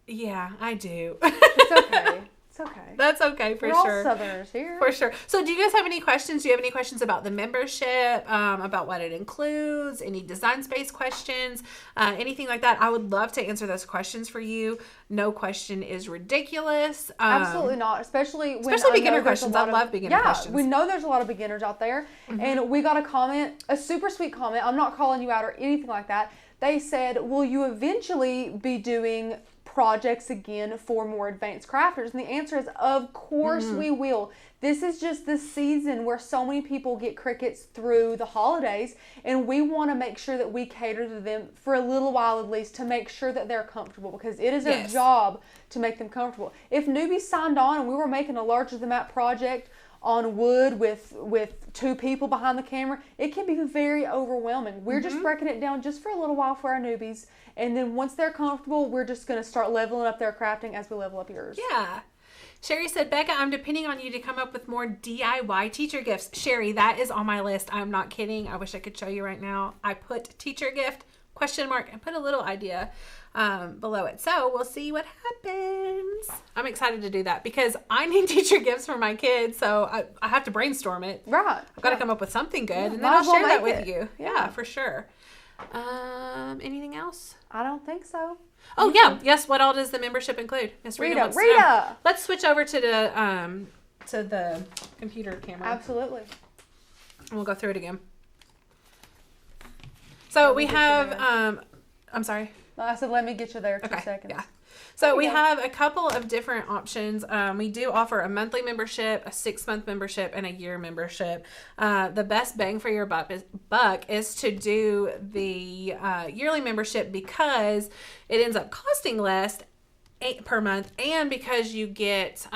Yeah, I do. It's okay. It's okay. That's okay for We're sure. all southerners here. For sure. So do you guys have any questions? Do you have any questions about the membership, about what it includes, any design space questions, anything like that? I would love to answer those questions for you. No question is ridiculous. Absolutely not. Especially when Especially I know beginner there's a questions. lot I of- love beginner questions. Yeah, we know there's a lot of beginners out there. And we got a comment, a super sweet comment. I'm not calling you out or anything like that. They said, will you eventually be doing projects again for more advanced crafters? And the answer is, of course we will. This is just the season where so many people get Cricuts through the holidays, and we want to make sure that we cater to them for a little while at least to make sure that they're comfortable, because it is our job to make them comfortable. If newbies signed on and we were making a larger than that project on wood with 2 people behind the camera, it can be very overwhelming. We're just breaking it down just for a little while for our newbies, and then once they're comfortable, we're just going to start leveling up their crafting as we level up yours. Yeah. Sherry said, Becca, I'm depending on you to come up with more DIY teacher gifts. Sherry, that is on my list. I'm not kidding. I wish I could show you right now. I put teacher gift, ? And put a little idea below it. So we'll see what happens. I'm excited to do that because I need teacher gifts for my kids. So I have to brainstorm it. Right. I've got to come up with something good, and then I'll share that with you. Yeah, for sure. Anything else? I don't think so. Oh, yeah. Yes. What all does the membership include? Miss Rita wants to know. Rita! Let's switch over to the computer camera. Absolutely. And we'll go through it again. So we have, I'm sorry. I said, let me get you there 2 seconds. Yeah. So we have a couple of different options. We do offer a monthly membership, a 6-month membership, and a year membership. The best bang for your buck is to do the yearly membership because it ends up costing less per month, and because you get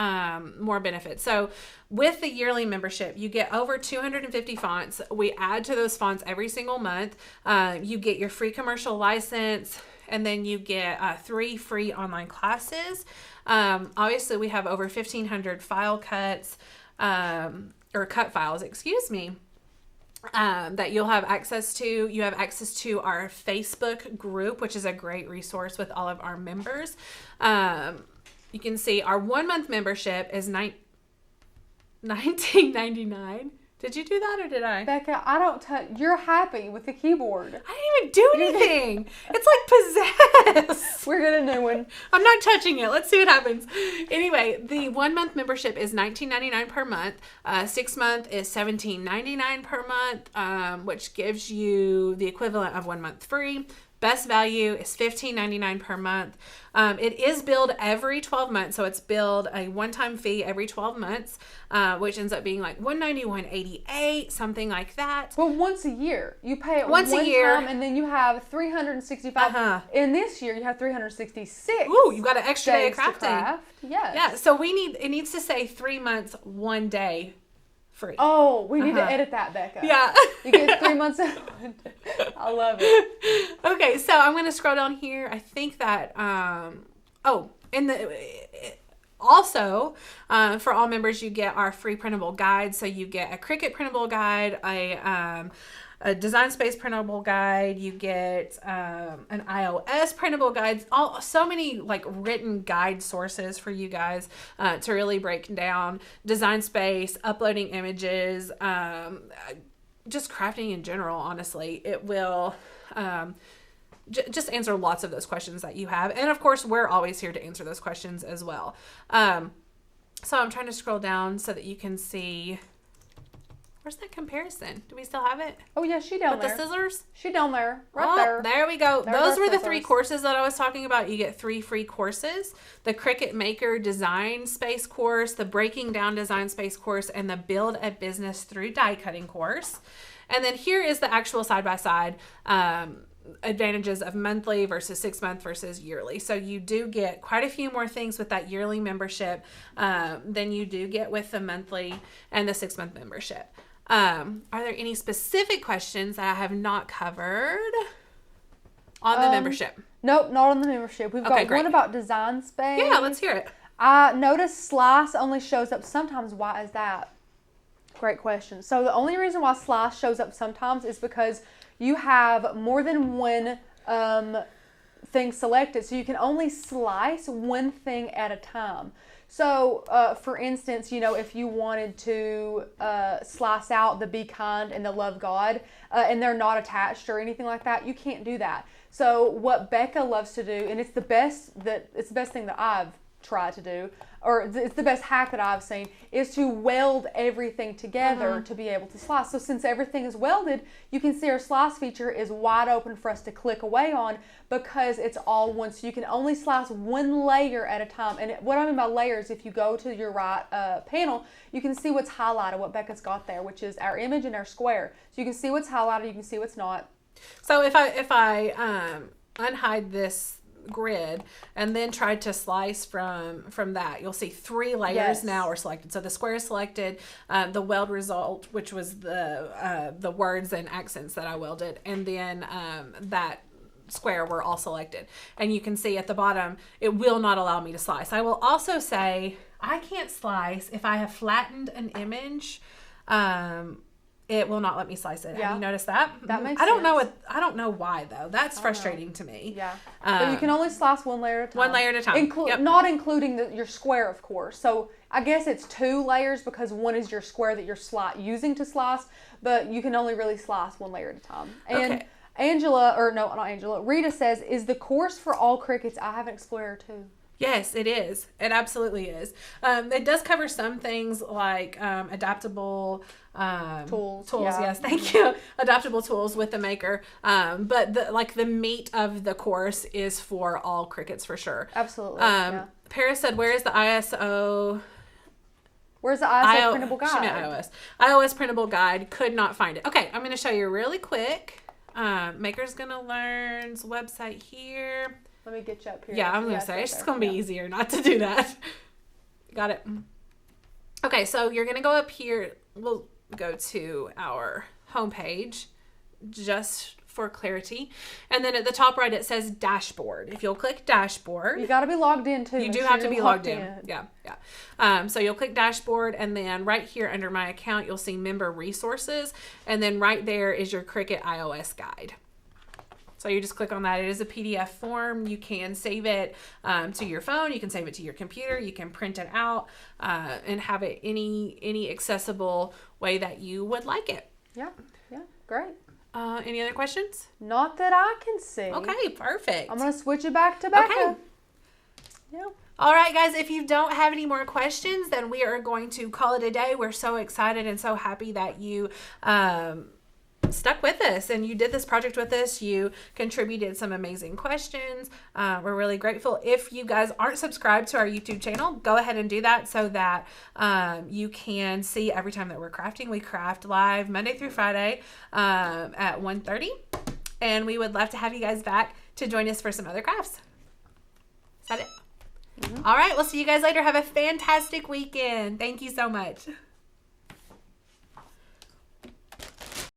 more benefits. So with the yearly membership, you get over 250 fonts. We add to those fonts every single month. You get your free commercial license, and then you get 3 free online classes. Obviously, we have over 1,500 file cuts, or cut files, excuse me, that you'll have access to. You have access to our Facebook group, which is a great resource with all of our members. You can see our 1-month membership is $19.99. Did you do that or did I? Becca, I don't touch. You're happy with the keyboard. I didn't even do anything. It's like possessed. We're getting a new one. I'm not touching it. Let's see what happens. Anyway, the 1-month membership is $19.99 per month. 6-month is $17.99 per month, which gives you the equivalent of 1 month free. Best value is $15.99 per month. It is billed every 12 months, so it's billed a one-time fee every 12 months, which ends up being like $191.88, something like that. Well, once a year. You pay it once a year, time, and then you have 365. In this year, you have 366. Ooh, you got an extra day of crafting. Yes. Yeah, so it needs to say 3 months, 1 day. Free. Oh, we need to edit that, Becca. Yeah. You get 3 months. I love it. Okay, so I'm going to scroll down here. I think that, also, for all members, you get our free printable guide. So you get a Cricut printable guide, a Design Space printable guide. You get an iOS printable guide. So many like written guide sources for you guys to really break down Design Space, uploading images, just crafting in general. Honestly, it will just answer lots of those questions that you have, and of course, we're always here to answer those questions as well. So I'm trying to scroll down so that you can see. Where's that comparison? Do we still have it? Oh, yeah, she down there. With the scissors? She down there. Right there. There we go. There's Those were the scissors. 3 courses that I was talking about. You get 3 free courses. The Cricut Maker Design Space course, the Breaking Down Design Space course, and the Build a Business Through Die Cutting course. And then here is the actual side-by-side advantages of monthly versus 6-month versus yearly. So you do get quite a few more things with that yearly membership than you do get with the monthly and the 6-month membership. Are there any specific questions that I have not covered on the membership? Nope, not on the membership. We've got one about Design Space. Yeah, let's hear it. I noticed Slice only shows up sometimes. Why is that? Great question. So the only reason why Slice shows up sometimes is because you have more than one thing selected. So you can only slice one thing at a time. So, for instance, if you wanted to slice out the Be Kind and the Love God, and they're not attached or anything like that, you can't do that. So, what Becca loves to do, and it's the best thing that I've try to do, or it's the best hack that I've seen, is to weld everything together to be able to slice. So since everything is welded, you can see our slice feature is wide open for us to click away on because it's all one. So you can only slice one layer at a time. And what I mean by layers, if you go to your right panel, you can see what's highlighted, what Becca's got there, which is our image and our square. So you can see what's highlighted, you can see what's not. So if I unhide this grid and then tried to slice from that, you'll see 3 layers now are selected. So the square is selected, the weld result, which was the words and accents that I welded, and then that square were all selected. And you can see at the bottom, it will not allow me to slice. I will also say I can't slice if I have flattened an image. It will not let me slice it. Yeah. Have you noticed that? That makes sense. I don't know why though. That's frustrating to me. Yeah. But you can only slice one layer at a time. One layer at a time. Not including your square, of course. So I guess it's 2 layers because one is your square that you're using to slice, but you can only really slice one layer at a time. And Rita says, is the course for all Cricuts? I have an Explorer too. Yes, it is. It absolutely is. It does cover some things like adaptable tools. Yeah. Yes, thank you. Adaptable tools with the maker. But the meat of the course is for all Cricuts for sure. Absolutely. Paris said, "Where is the ISO?" Where's the ISO printable guide? She meant iOS printable guide. Could not find it. Okay, I'm going to show you really quick. Maker's Gonna Learn's website here. Let me get you up here. Yeah, I'm going to say, it's just going to be easier not to do that. Got it. Okay, so you're going to go up here. We'll go to our homepage just for clarity. And then at the top right, it says dashboard. If you'll click dashboard. You got to be logged in too. You do have to be logged in. Yeah. So you'll click dashboard, and then right here under my account, you'll see member resources. And then right there is your Cricut iOS guide. So you just click on that. It is a PDF form. You can save it to your phone. You can save it to your computer. You can print it out and have it any accessible way that you would like it. Yeah, great. Any other questions? Not that I can see. Okay, perfect. I'm going to switch it back to Becca. Okay. Yeah. All right, guys, if you don't have any more questions, then we are going to call it a day. We're so excited and so happy that you stuck with us and you did this project with us. You contributed some amazing questions. We're really grateful. If you guys aren't subscribed to our YouTube channel, go ahead and do that so that you can see every time that we're crafting. We craft live Monday through Friday at 1:30, and we would love to have you guys back to join us for some other crafts. Is that it? All right, we'll see you guys later. Have a fantastic weekend. Thank you so much.